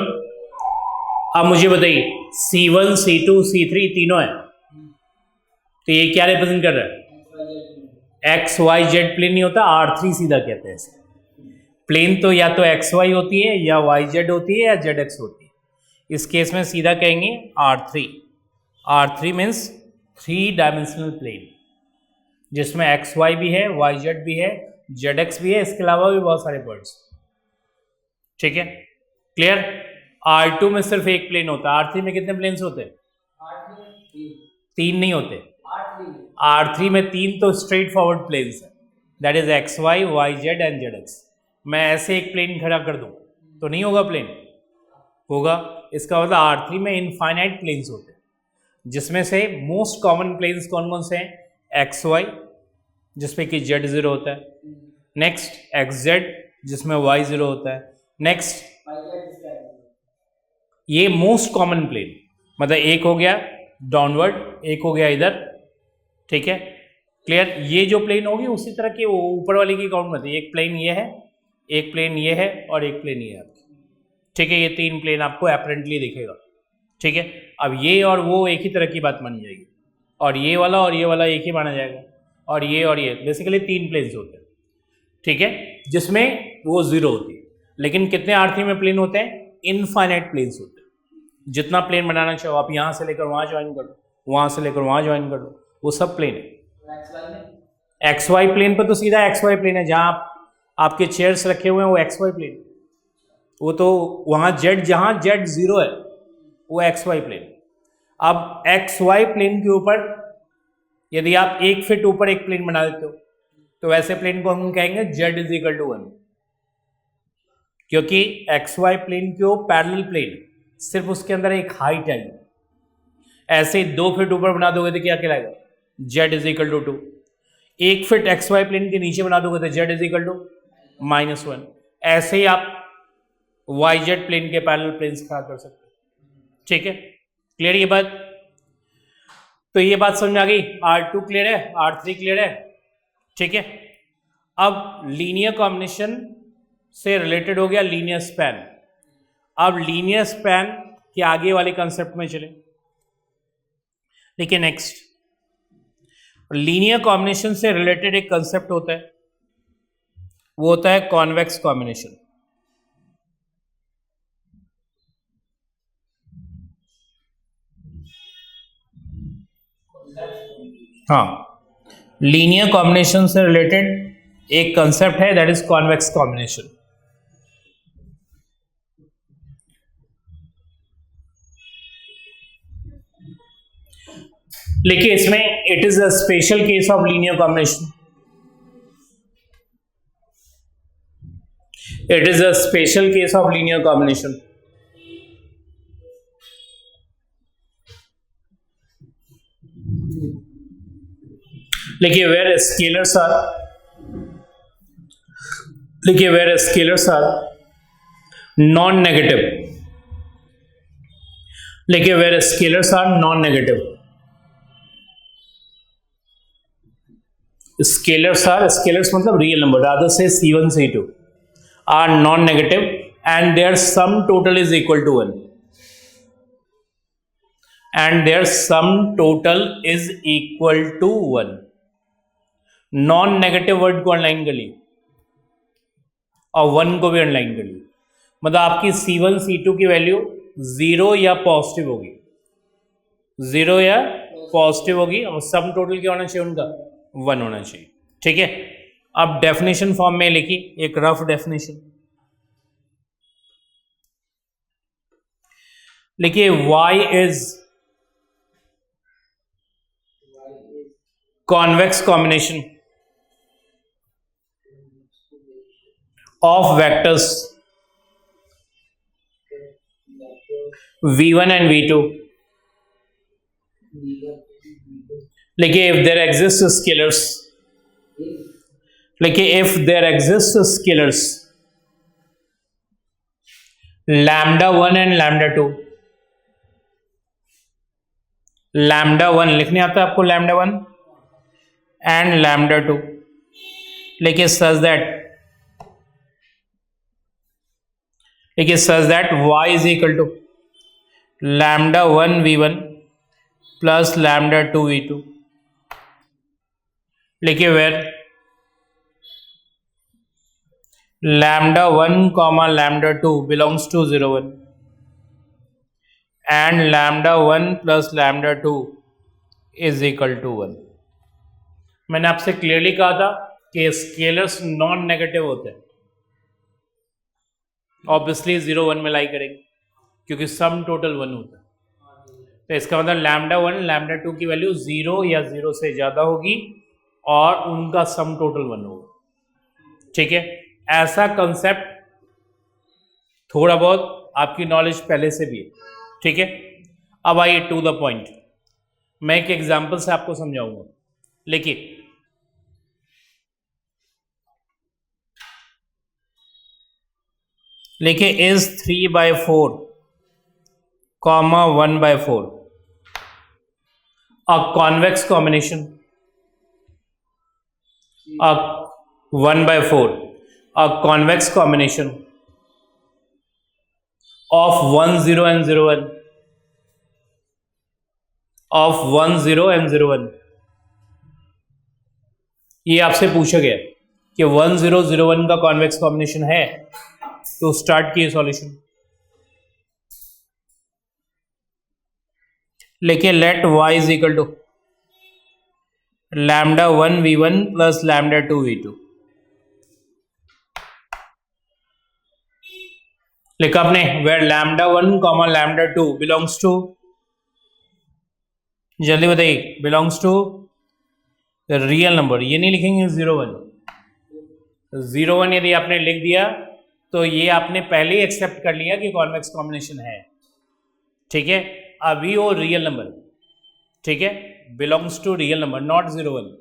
अब मुझे बताइए C1 C2 C3 तीनों है तो ये क्या रिप्रेजेंट कर रहा है? एक्स वाई जेड प्लेन नहीं होता, R3 सीधा कहते हैं इसे। प्लेन तो या तो एक्स वाई होती है या वाई जेड होती है या जेड एक्स होती है। इस केस में सीधा कहेंगे R3। R3 means 3 dimensional plane जिसमें एक्स वाई भी है, वाई जेड भी है, जेड एक्स भी है, इसके अलावा भी बहुत सारे पॉइंट्स। ठीक है, क्लियर? R2 में सिर्फ एक प्लेन होता है। R3 में कितने प्लेन्स होते हैं? 3 नहीं होते। R3 में 3 तो स्ट्रेट फॉरवर्ड प्लेन्स है, that is x y y z and z x. मैं ऐसे एक प्लेन खड़ा कर दूं तो नहीं होगा प्लेन? होगा। इसका मतलब R3 में इनफाइनाइट प्लेन्स होते हैं जिसमें से मोस्ट कॉमन प्लेन्स कौन कौन से हैं? एक्स वाई जिसमें कि जेड 0 होता है, नेक्स्ट एक्स जेड जिसमें वाई 0 होता है, नेक्स्ट ये मोस्ट कॉमन प्लेन। मतलब एक हो गया डाउनवर्ड, एक हो गया इधर। ठीक है, क्लियर? ये जो प्लेन होगी उसी तरह की ऊपर वाली की काउंट में, एक प्लेन ये है, एक प्लेन ये है और एक प्लेन ये है। ठीक है, ये 3 प्लेन आपको अपरेंटली दिखेगा। ठीक है, अब ये और वो एक ही तरह की बात मानी जाएगी और ये वाला एक ही माना जाएगा और ये बेसिकली 3 प्लेन्स होते हैं। ठीक है, जिसमें वो 0 होती है। लेकिन कितने R3 में प्लेन होते हैं? इनफाइनाइट प्लेन्स होते हैं। जितना प्लेन बनाना चाहो आप यहाँ से लेकर वहाँ ज्वाइन कर लो, वहाँ से लेकर वहाँ ज्वाइन कर लो, वो सब प्लेन है। एक्स वाई प्लेन पर तो सीधा एक्स वाई प्लेन है, जहाँ आपके चेयर्स रखे हुए हैं वो एक्स वाई प्लेन। वो तो वहाँ जेड, जहाँ जेड 0 है वो एक्स वाई प्लेन। अब एक्स वाई प्लेन के ऊपर यदि आप 1 फीट ऊपर एक प्लेन बना देते हो तो वैसे प्लेन को हम कहेंगे जेड इज इक्वल टू 1, क्योंकि एक्स वाई प्लेन के पैरेलल प्लेन, सिर्फ उसके अंदर एक हाइट है। ऐसे 2 फीट ऊपर बना दोगे तो क्या कहलाएगा? Z is equal to 2। 1 feet x y plane के नीचे बना दोगे तो जेड इज इक्वल टू -1। ऐसे ही आप वाई जेड प्लेन के पैरेलल प्लेन्स खड़ा कर सकते हो। ठीक है, क्लियर ये बात? तो ये बात समझ में आ गई। R2 क्लियर है, R3 क्लियर है। ठीक है, अब लीनियर कॉम्बिनेशन से रिलेटेड हो गया लीनियर स्पैन। अब लीनियर स्पैन के आगे वाले कंसेप्ट में चले। देखिए नेक्स्ट, लीनियर कॉम्बिनेशन से रिलेटेड एक कंसेप्ट होता है, वो होता है कॉन्वेक्स कॉम्बिनेशन। हाँ, लीनियर कॉम्बिनेशन से रिलेटेड एक कंसेप्ट है, दैट इज कॉन्वेक्स कॉम्बिनेशन। लिखिए इसमें it is a special case of linear combination, it is a special case of linear combination. लिखिए वेयर स्केलर्स आर, लिखिए where scalars are non negative, लिखिए where scalars are non negative, scalars are, scalars मतलब रियल नंबर, रादर से C1 C2 are non negative and their sum total is equal to 1, and their sum total is equal to 1। Non negative word को अंडरलाइन कर लिए और 1 को भी अंडरलाइन कर लिए, मतलब आपकी C1 C2 की वैल्यू 0 या पॉजिटिव होगी, 0 या पॉजिटिव होगी, और सम टोटल क्या होना चाहिए उनका 1 होना चाहिए। ठीक है, अब डेफिनेशन फॉर्म में लिखिए, एक रफ डेफिनेशन लिखिए, y is convex combination of vectors v1 and v2, लिखिए if there exists scalars, लिखिए if there exists scalars lambda 1 and lambda 2, lambda 1 लिखने आता है आपको, lambda 1 and lambda 2, लिखिए such that, लिखिए such that y is equal to lambda 1 v1 plus lambda 2 v2, लिखिए where lambda 1 comma lambda 2 belongs to 0 1 and lambda 1 plus lambda 2 is equal to 1। मैंने आपसे क्लियरली कहा था कि स्केलर्स नॉन नेगेटिव होते हैं, ऑब्वियसली 0 1 में लाई करेंगे क्योंकि सम टोटल 1 होता है, तो इसका मतलब लैम्डा 1 लैम्डा 2 की वैल्यू 0 या 0 से ज़्यादा होगी और उनका सम टोटल 1 होगा। ठीक है, ऐसा कंसेप्ट थोड़ा बहुत आपकी नॉलेज पहले से भी है। ठीक है, अब आइए टू द पॉइंट, मैं एक एग्जाम्पल से आपको समझाऊंगा। लिखिए लिखिए is 3/4 comma 1/4 a convex combination, a 1/4 a convex combination of 1 0 and 0 1 of 1 0 and 0 1। ये आपसे पूछा गया कि 1 0 0 1 का कॉन्वेक्स कॉम्बिनेशन है, तो स्टार्ट किए सॉल्यूशन। लिखिए let y is equal to lambda 1 v1 प्लस लैम्डा 2 v2। लिखा आपने where lambda 1 comma lambda 2 belongs to, जल्दी बताइए, बिलोंग्स टू रियल नंबर। ये नहीं लिखेंगे 0 1, 0 1 यदि आपने लिख दिया तो ये आपने पहले ही एक्सेप्ट कर लिया कि कॉन्वेक्स कॉम्बिनेशन है। ठीक है, अभी वो रियल नंबर, ठीक है, belongs to real number, not 0 1।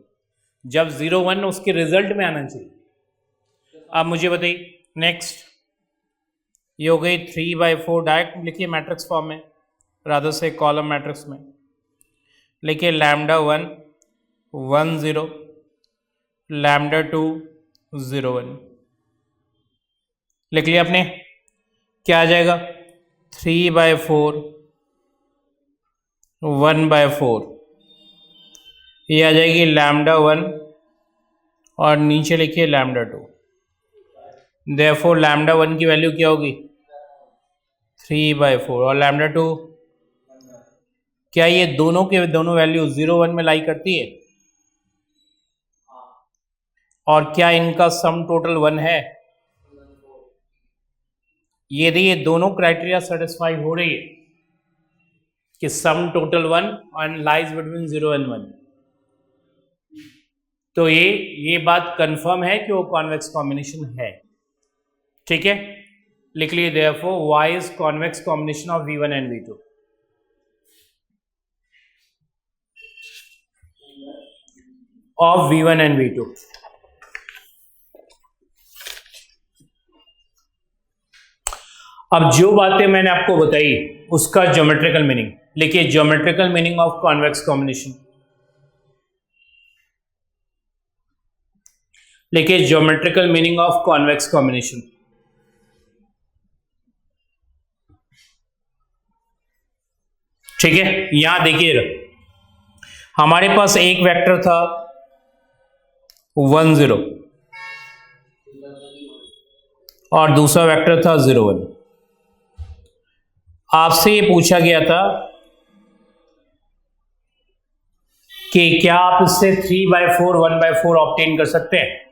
जब 0 1 उसके रिजल्ट में आना चाहिए। अब मुझे बताइए नेक्स्ट, ये हो गई 3/4 डायरेक्ट लिखिए मैट्रिक्स फॉर्म में, रादर से कॉलम मैट्रिक्स में। लिखिए लैम्डा 1 1 0 लैम्डा 2 0 1। लिख लिया आपने, क्या आ जाएगा 3/4 1/4, ये आ जाएगी लैम्डा 1 और नीचे लिखिए लैम्डा 2। देयरफॉर लैम्डा 1 की वैल्यू क्या होगी 3/4 और लैम्डा 2, क्या ये दोनों के दोनों वैल्यू 0 1 में लाई करती है, और क्या इनका सम टोटल 1 है? यदि ये दोनों क्राइटेरिया सेटिस्फाई हो रही है कि sum total 1 and lies between 0 and 1। तो ये बात कंफर्म है कि वो कॉन्वेक्स कॉम्बिनेशन है। ठीक है, लिख लिए therefore y is convex combination of v1 and v2। Of v1 and v2। अब जो बातें मैंने आपको बताई उसका ज्योमेट्रिकल मीनिंग लिखिए। Geometrical meaning of convex combination लिखिए। Geometrical meaning of convex combination. ठीक है, यहां देखिए हमारे पास एक वेक्टर था 1 0 और दूसरा वेक्टर था 0 1। आपसे ये पूछा गया था कि क्या आप इससे 3/4 1/4 ऑब्टेन कर सकते हैं।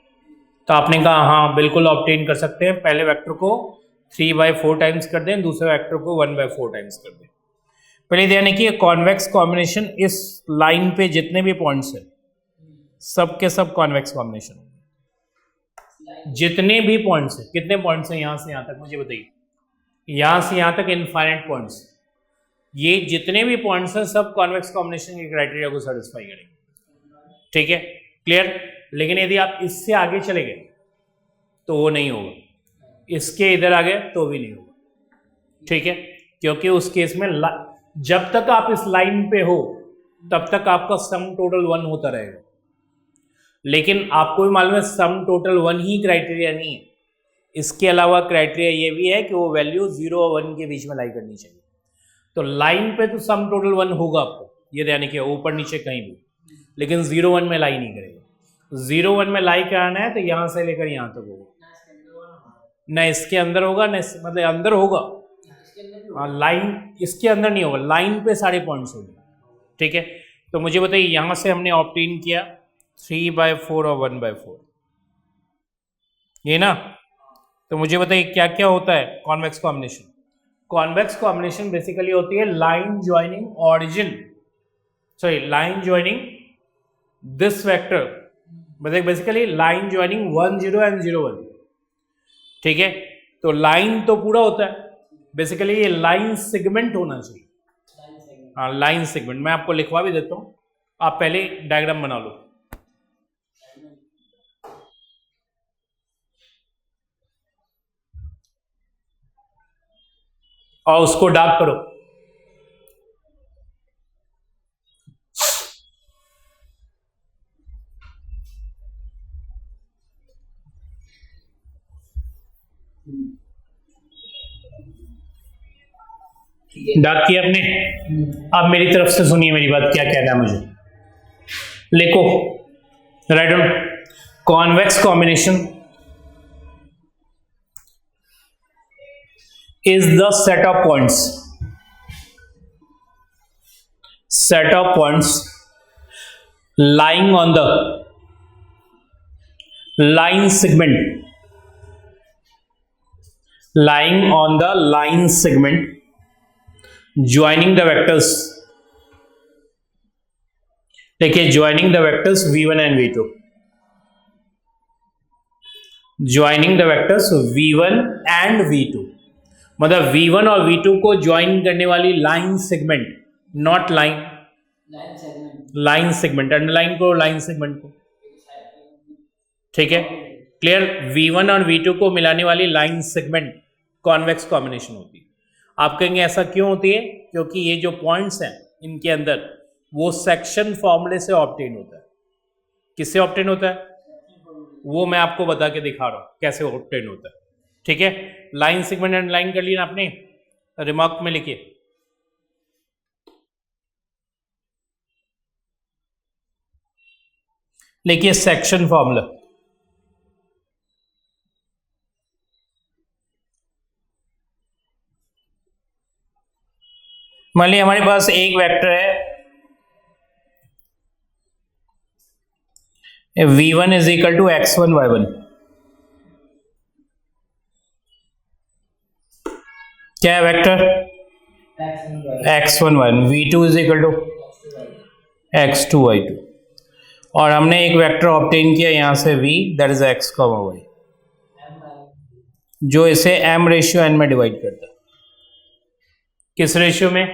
तो आपने कहा हाँ बिल्कुल ऑब्टेन कर सकते हैं। पहले वेक्टर को 3/4 टाइम्स कर दें, दूसरे वेक्टर को 1/4 टाइम्स कर दें। पहले ध्यान रखिए कॉन्वेक्स कॉम्बिनेशन इस लाइन पे जितने भी पॉइंट्स हैं सब के सब कॉन्वेक्स कॉम्बिनेशन। जितने भी पॉइंट्स हैं, कितने पॉइंट्स हैं यहां से यहां तक मुझे बताइए। यहां से यहां तक इनफाइनाइट पॉइंट्स, ये जितने भी पॉइंट्स हैं सब कॉन्वेक्स कॉम्बिनेशन के क्राइटेरिया को सेटिस्फाई करेंगे। ठीक है, क्लियर। लेकिन यदि आप इससे आगे चले गए तो वो नहीं होगा, इसके इधर आ गए तो भी नहीं होगा। ठीक है, क्योंकि उस केस में जब तक आप इस लाइन पे हो तब तक आपका सम टोटल 1 होता रहेगा। लेकिन आपको भी मालूम है सम टोटल 1 ही क्राइटेरिया नहीं है, इसके अलावा क्राइटेरिया ये भी है कि वो वैल्यू 0 और 1 के बीच में लाई करनी चाहिए। तो लाइन पे तो सम टोटल 1 होगा आपको, ये ध्यान रखिए, ऊपर नीचे कहीं भी, लेकिन 0 1 में लाई नहीं करेगा। 0 1 में लाई कराना है तो यहां से लेकर यहां तक होगा, न इसके अंदर होगा न मतलब अंदर होगा, लाइन इसके अंदर नहीं होगा, लाइन पे सारे पॉइंट्स होंगे। ठीक है, तो मुझे बताइए यहां से हमने ऑब्टेन किया 3/4 और 1/4, ये ना। तो मुझे बताइए क्या क्या होता है convex combination. Convex combination basically होती है line joining origin, sorry line joining this vector, मतलब बेसिकली लाइन ज्वाइनिंग 1 0 एंड 0 1। ठीक है, तो लाइन तो पूरा होता है, बेसिकली ये लाइन सेगमेंट होना चाहिए। हाँ लाइन सेगमेंट, मैं आपको लिखवा भी देता हूं, आप पहले डायग्राम बना लो और उसको डार्क करो। डार्क किया आपने, अब मेरी तरफ से सुनिए मेरी बात, क्या कहना है मुझे। लिखो, write down, convex combination is the set of points lying on the line segment joining the vectors, देखिए joining the vectors v1 and v2, joining the vectors v1 and v2, मतलब v1 और v2 को ज्वाइन करने वाली line segment, not line segment, underline को लाइन सेगमेंट को। ठीक है, क्लियर। v1 और v2 को मिलाने वाली लाइन सेगमेंट कॉन्वेक्स कॉम्बिनेशन होती है। आप कहेंगे ऐसा क्यों होती है, क्योंकि ये जो पॉइंट्स हैं इनके अंदर वो सेक्शन फॉर्मूले से ऑब्टेन होता है। किससे ऑब्टेन होता है वो मैं आपको बता के दिखा रहा हूं कैसे ऑब्टेन होता है। ठीक है, लाइन सेगमेंट एंड लाइन कर लिया आपने, रिमार्क में लिखिए। लिखिए सेक्शन फॉर्मूला, मान लीजिए हमारे पास एक वेक्टर है v1 is equal to x1 y1, क्या है vector x1 v2 is equal to x2 y2, और हमने एक वेक्टर ऑब्टेन किया यहाँ से v, that is x, y, जो इसे m रेशियो n में डिवाइड करता है। किस रेशियो में?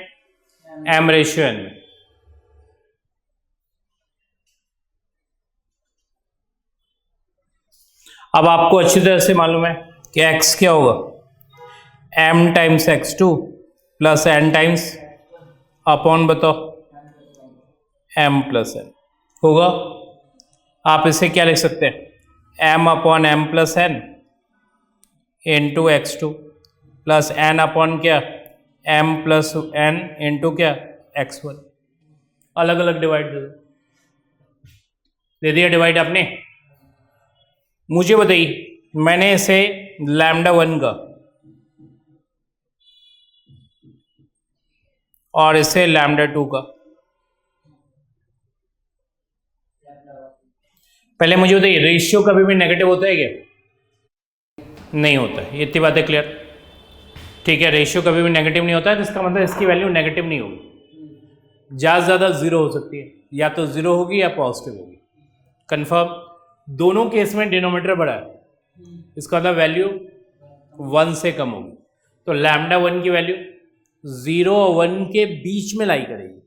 m रेशियो n में। अब आपको अच्छी तरह से मालूम है कि x क्या होगा, m times x2 plus n times upon, बताओ, m प्लस n होगा। आप इसे क्या लिख सकते हैं, m upon m plus n into x2 plus n upon क्या, m प्लस n इंटू क्या, x1। अलग अलग डिवाइड दे दिया डिवाइड आपने। मुझे बताइए, मैंने इसे λ1 का और इसे λ2 का, पहले मुझे बताइए रेशियो कभी भी नेगेटिव होता है क्या? नहीं होता है, ये इतनी बातें क्लियर, ठीक है। रेशियो कभी भी नेगेटिव नहीं होता है, तो इसका मतलब इसकी वैल्यू नेगेटिव नहीं होगी, ज़्यादा से ज़्यादा जीरो हो सकती है, या तो जीरो होगी या पॉजिटिव होगी। कंफर्म? दोनों केस में डिनोमीटर बड़ा है, इसका मतलब वैल्यू 1 से कम होगी। तो λ1 की वैल्यू 0 और 1 के बीच में लाई करेगी,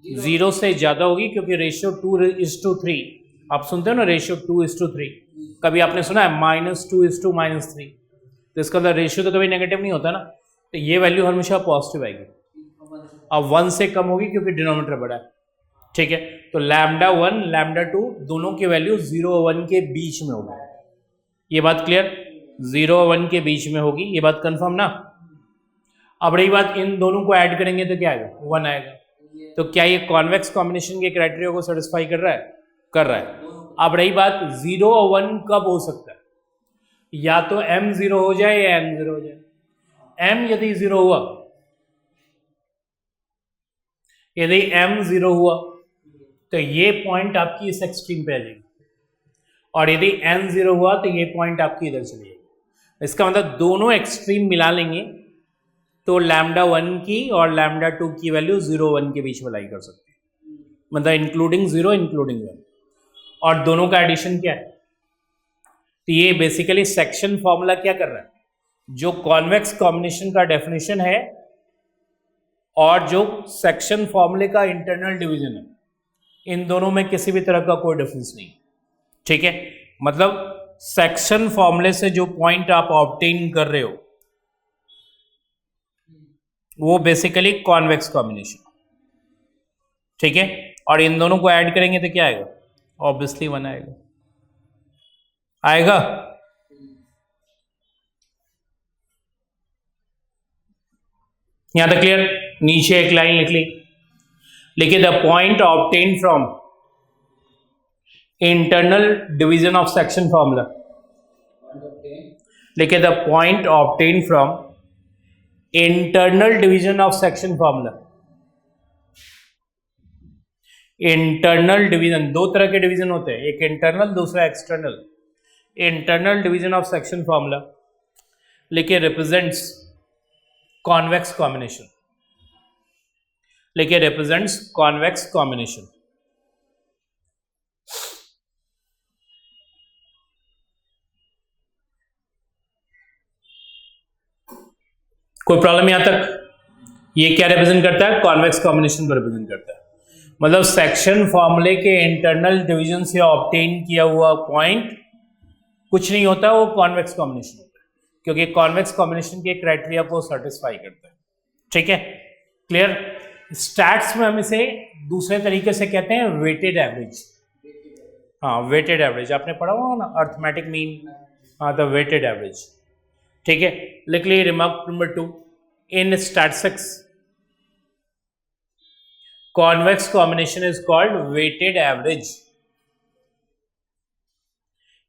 0 से ज़्यादा होगी, क्योंकि रेशियो 2:3, आप सुनते हो ना रेशियो 2:3, कभी आपने सुना है -2:3, तो इसका मतलब रेशियो तो कभी नेगेटिव नहीं होता ना, तो ये वैल्यू हमेशा पॉजिटिव आएगी। अब 1 से कम होगी क्योंकि डिनोमीटर बड़ा है, ठीक है। तो λ1 λ2 दोनों की वैल्यू 0 और 1 के बीच में होगी, ये बात क्लियर? 0 और 1 के बीच में होगी, ये बात कंफर्म ना। अब रही बात, इन दोनों को ऐड करेंगे तो क्या आएगा, 1 आएगा। तो क्या ये कॉन्वेक्स कॉम्बिनेशन के क्राइटेरिया को सेटिस्फाई कर रहा है? कर रहा है। अब रही बात 0 और 1 कब हो सकता है, या तो m 0 हो जाए या n 0 हो जाए। m यदि 0 हुआ, यदि m 0 हुआ तो ये पॉइंट आपकी इस एक्सट्रीम पे आ जाएगी, और यदि n 0 हुआ तो ये पॉइंट आपकी इधर चली जाएगी। इसका मतलब दोनों एक्सट्रीम मिला लेंगे तो λ1 की और λ2 की वैल्यू 0 1 के बीच में लाई कर सकते हैं, मतलब इंक्लूडिंग 0 इंक्लूडिंग 1, और दोनों का एडिशन क्या है। तो ये बेसिकली सेक्शन फॉर्मूला क्या कर रहा है, जो कॉन्वेक्स कॉम्बिनेशन का डेफिनेशन है और जो सेक्शन फॉर्मूले का इंटरनल डिवीजन है, इन दोनों में किसी भी तरह का कोई डिफरेंस नहीं, ठीक है। मतलब सेक्शन फॉर्मूले से जो पॉइंट आप ऑब्टेन कर रहे हो वो बेसिकली कॉन्वेक्स कॉम्बिनेशन, ठीक है। और इन दोनों को ऐड करेंगे तो क्या आएगा, ऑब्वियसली 1 आएगा, आएगा। यहां तक क्लियर? नीचे एक लाइन लिख ली, लिखिए the point obtain from internal division of section formula, लिखिए the point obtain from internal division of section formula. Internal division, दो तरह के डिवीजन होते हैं, एक इंटरनल दूसरा external. Internal division of section formula लिखिए रिप्रेजेंट्स कॉन्वेक्स कॉम्बिनेशन, लिखिए रिप्रेजेंट्स कॉन्वेक्स कॉम्बिनेशन। कोई प्रॉब्लम यहां तक? ये क्या रिप्रेजेंट करता है, कॉन्वेक्स कॉम्बिनेशन को रिप्रेजेंट करता है। मतलब सेक्शन फॉर्मूले के इंटरनल डिवीजन से ऑब्टेन किया हुआ पॉइंट कुछ नहीं होता, वो कॉन्वेक्स कॉम्बिनेशन होता है, क्योंकि कॉन्वेक्स कॉम्बिनेशन के क्राइटेरिया को सेटिस्फाई करता है, ठीक है। क्लियर? स्टैट्स में हम इसे दूसरे तरीके से कहते हैं वेटेड एवरेज। हाँ, वेटेड एवरेज आपने पढ़ा हुआ ना, अर्थमेटिक मीन, हाँ, द वेटेड एवरेज, ठीक है। लिख ली remark number 2, in statistics convex combination is called weighted average.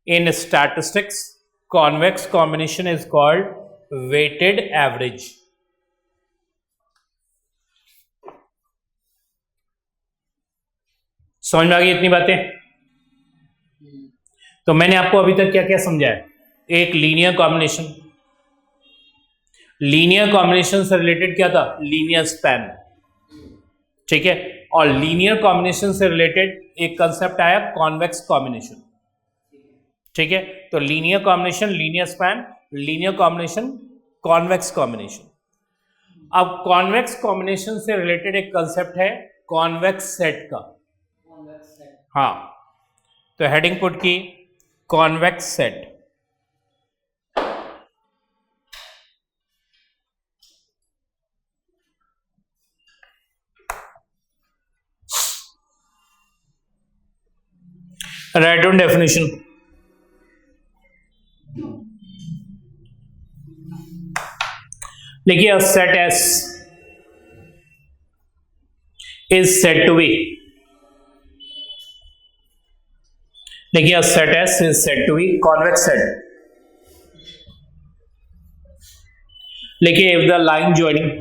In statistics, convex combination is called weighted average. समझ में आ गई इतनी बातें? तो मैंने आपको अभी तक क्या क्या समझाया, एक लीनियर कॉम्बिनेशन, लीनियर कॉम्बिनेशन से रिलेटेड क्या था? लीनियर स्पैन, ठीक है। और लीनियर कॉम्बिनेशन से रिलेटेड एक कंसेप्ट आया कॉन्वेक्स कॉम्बिनेशन, ठीक है। तो linear combination linear span, linear combination convex combination. अब कॉन्वेक्स कॉम्बिनेशन से रिलेटेड एक कंसेप्ट है कॉन्वेक्स सेट का। हाँ, तो हेडिंग पुट की convex set. Write down definition. देखिए set S is set to be, देखिए set S is set to be convex set. देखिए if the line joining,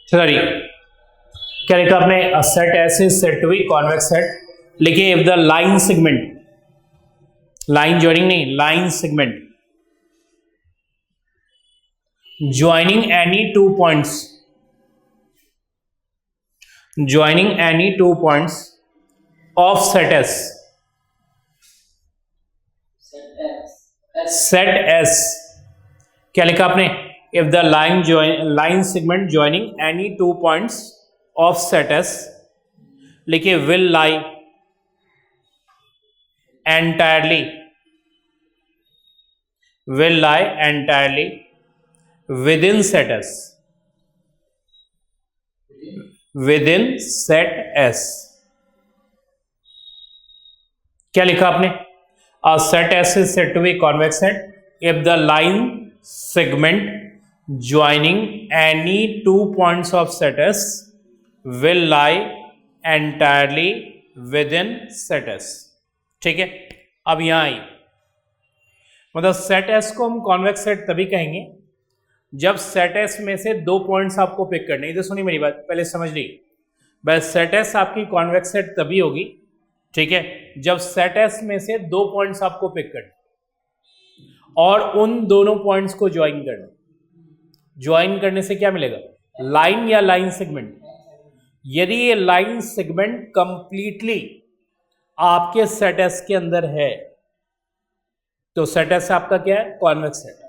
sorry क्या लिखा आपने? Set S is set to be convex set. लिखिए if the line segment, line joining नहीं, line segment joining any 2 points, joining any 2 points of set S, set S क्या लिखा आपने? if the line segment joining any 2 points of set S, लिखिए will lie entirely, will lie entirely within set S, within set S। क्या लिखा आपने? A set S is said to be convex set if the line segment joining any 2 points of set S will lie entirely within set S, ठीक है। अब यहां आई, मतलब सेट एस को हम कॉन्वेक्स सेट तभी कहेंगे जब सेट एस में से 2 पॉइंट्स आपको पिक करने। इधर सुनिए मेरी बात, पहले समझ ली। बस सेट एस आपकी कॉन्वेक्स सेट तभी होगी, ठीक है, जब सेट एस में से 2 पॉइंट्स आपको पिक करने और उन दोनों पॉइंट्स को ज्वाइन करना। ज्वाइन करने से क्या मिलेगा? लाइन या लाइन सेगमेंट। यदि ये लाइन सेगमेंट कंप्लीटली आपके सेट एस के अंदर है तो सेट एस आपका क्या है? Convex set.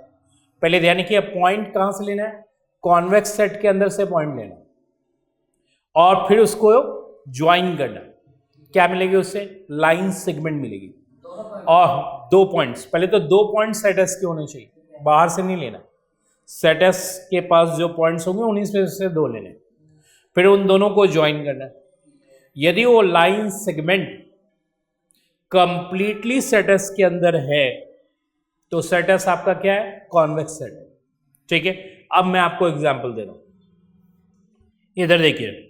पहले ध्यान रखिए पॉइंट कहां से लेना है? कॉन्वेक्स सेट के अंदर से पॉइंट लेना और फिर उसको ज्वाइन करना। क्या मिलेगी उससे? लाइन सेगमेंट मिलेगी। और 2 पॉइंट्स, पहले तो 2 पॉइंट सेट एस के होने चाहिए, बाहर से नहीं लेना। सेट एस के पास जो पॉइंट्स होंगे उन्हीं से 2 लेने, फिर उन दोनों को ज्वाइन करना। यदि वो line segment completely set S के अंदर है तो सेट एस आपका क्या है? कॉन्वेक्स सेट, ठीक है। अब मैं आपको एग्जांपल दे रहा हूं, इधर देखिए।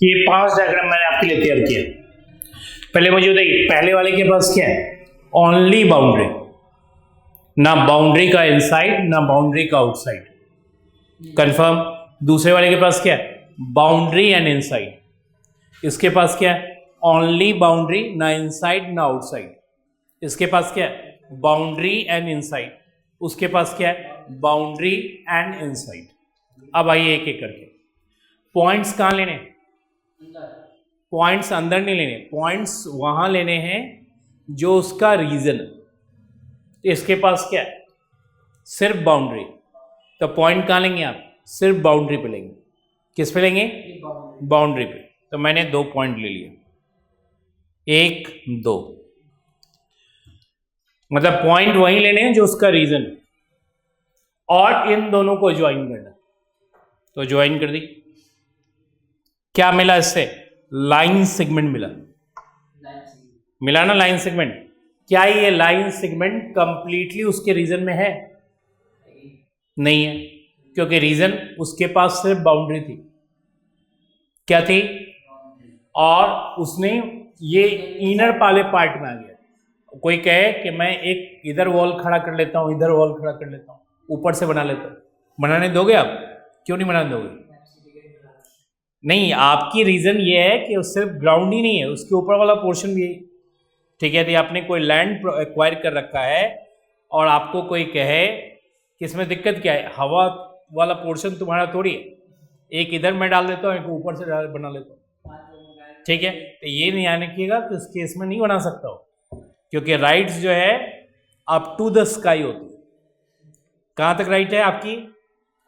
ये 5 डायग्राम मैंने आपके लिए तैयार किया। पहले मुझे बताइए, पहले वाले के पास क्या है? ओनली बाउंड्री, ना बाउंड्री का इनसाइड ना बाउंड्री का आउटसाइड, कंफर्म। दूसरे वाले के पास क्या है? Boundary and inside. इसके पास क्या है? ओनली बाउंड्री, ना इनसाइड ना आउटसाइड। इसके पास क्या है? Boundary and inside. उसके पास क्या है? Boundary and inside. अब आइए एक एक करके। पॉइंट्स कहां लेने? पॉइंट्स अंदर नहीं लेने, पॉइंट्स वहां लेने हैं जो उसका रीजन। इसके पास क्या है? सिर्फ बाउंड्री। तो पॉइंट कहां लेंगे आप? सिर्फ बाउंड्री पे लेंगे। किस पे लेंगे? बाउंड्री पे। तो मैंने 2 पॉइंट ले लिए, 1 2। मतलब पॉइंट वही लेने हैं जो उसका रीजन है, और इन दोनों को ज्वाइन करना। तो ज्वाइन कर दी, क्या मिला इससे? लाइन सेगमेंट मिला। मिला ना लाइन सेगमेंट। क्या ये लाइन सेगमेंट कंप्लीटली उसके रीजन में है? नहीं है, क्योंकि रीजन उसके पास सिर्फ बाउंड्री थी। क्या थी? और उसने ये इनर वाले पार्ट में आ गया। कोई कहे कि मैं एक इधर वॉल खड़ा कर लेता हूं, इधर वॉल खड़ा कर लेता हूं, ऊपर से बना लेता हूं, बनाने दोगे आप? क्यों नहीं बनाने दोगे? नहीं, आपकी रीजन ये है कि सिर्फ ग्राउंड ही नहीं है, उसके ऊपर वाला पोर्शन भी है। ठीक है, तो आपने कोई लैंड एक्वायर कर रखा है और आपको कोई कहे कि इसमें दिक्कत क्या है, हवा वाला पोर्शन तुम्हारा थोड़ी है, एक इधर मैं डाल देता हूँ, एक ऊपर से बना लेता हूँ। ठीक है, तो ये नहीं आने कीगा कि उस केस में नहीं बना सकता हो, क्योंकि राइट्स जो है अप टू द स्काई होती है। कहाँ तक राइट है आपकी?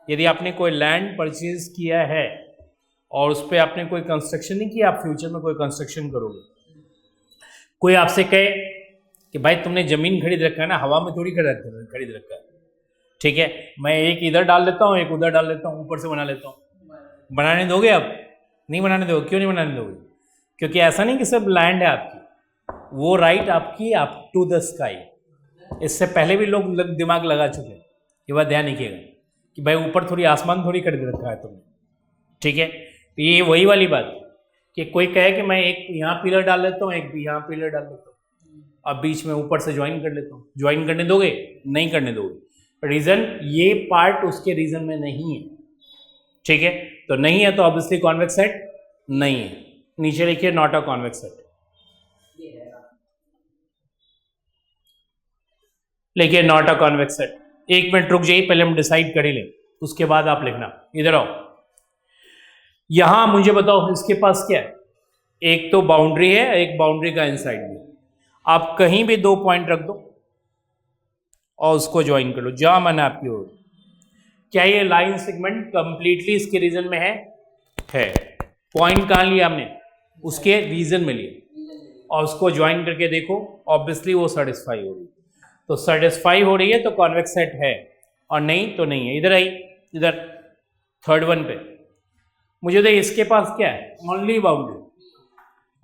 यदि आपने कोई लैंड परचेज किया है और उस पर आपने कोई कंस्ट्रक्शन नहीं किया, आप फ्यूचर में कोई कंस्ट्रक्शन करोगे, कोई आपसे कहे कि भाई तुमने जमीन खरीद रखा है ना, हवा में थोड़ी खरीद रखा है। ठीक है, मैं एक इधर डाल लेता हूँ, एक उधर डाल लेता हूँ, ऊपर से बना लेता हूँ, बनाने दोगे आप? नहीं बनाने दोगे। क्यों नहीं बनाने दोगे? क्योंकि ऐसा नहीं कि सब लैंड है आपकी, वो राइट आपकी अप टू द स्काई। इससे पहले भी लोग दिमाग लगा चुके हैं, ये बात ध्यान रखिएगा कि भाई ऊपर थोड़ी आसमान थोड़ी खरीद रखा है तुमने। ठीक है, तो ये वही वाली बात कि कोई कहे कि मैं एक यहाँ पिलर डाल लेता हूँ, एक भी यहाँ पिलर डाल लेता हूँ, अब बीच में ऊपर से ज्वाइन कर लेता हूँ, ज्वाइन करने दोगे? नहीं करने दोगे। रीजन ये पार्ट उसके रीजन में नहीं है। ठीक है, तो नहीं है तो ऑब्वियसली कॉन्वेक्स सेट नहीं है। नीचे लिखिए नॉट अ कॉन्वेक्स सेट, लिखिए नॉट अ कॉन्वेक्स सेट। एक मिनट रुक जाइए, पहले हम डिसाइड कर ही लें, उसके बाद आप लिखना। इधर आओ, यहां मुझे बताओ इसके पास क्या है? एक तो बाउंड्री है, एक बाउंड्री का इनसाइड भी। आप कहीं भी दो पॉइंट रख दो और उसको ज्वाइन कर लो, जहां मन आपकी हो। क्या ये लाइन सेगमेंट कंप्लीटली इसके रीजन में है? पॉइंट कहां लिया हमने? उसके रीजन में लिया, और उसको ज्वाइन करके देखो, ऑब्वियसली वो सेटिस्फाई हो रही है। तो सेटिस्फाई हो रही है तो कॉन्वेक्स सेट है, और नहीं तो नहीं है। इधर आई, इधर थर्ड वन पे मुझे तो इसके पास क्या है? Only boundary,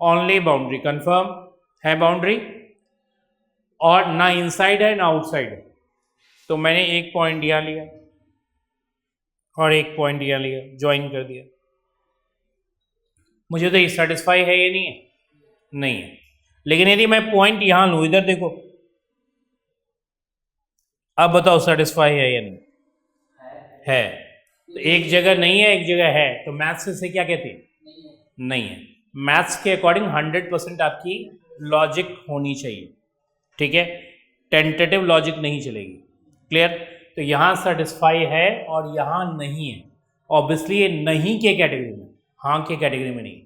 only boundary. Confirm है बाउंड्री, और ना इनसाइड है ना आउटसाइड है। तो मैंने एक पॉइंट यहां लिया और एक पॉइंट यहां लिया, ज्वाइन कर दिया। मुझे तो ये सेटिस्फाई है या नहीं है? नहीं है। लेकिन यदि मैं पॉइंट यहां लूं, इधर देखो, अब बताओ सेटिस्फाई है या नहीं? है। तो एक जगह नहीं है, एक जगह है, तो मैथ्स से क्या कहते हैं? नहीं है। मैथ्स के अकॉर्डिंग 100% आपकी लॉजिक होनी चाहिए। ठीक है, टेंटेटिव लॉजिक नहीं चलेगी। क्लियर? तो यहां सेटिस्फाई है और यहां नहीं है। ऑब्वियसली ये नहीं के कैटेगरी में, हाँ के कैटेगरी में नहीं।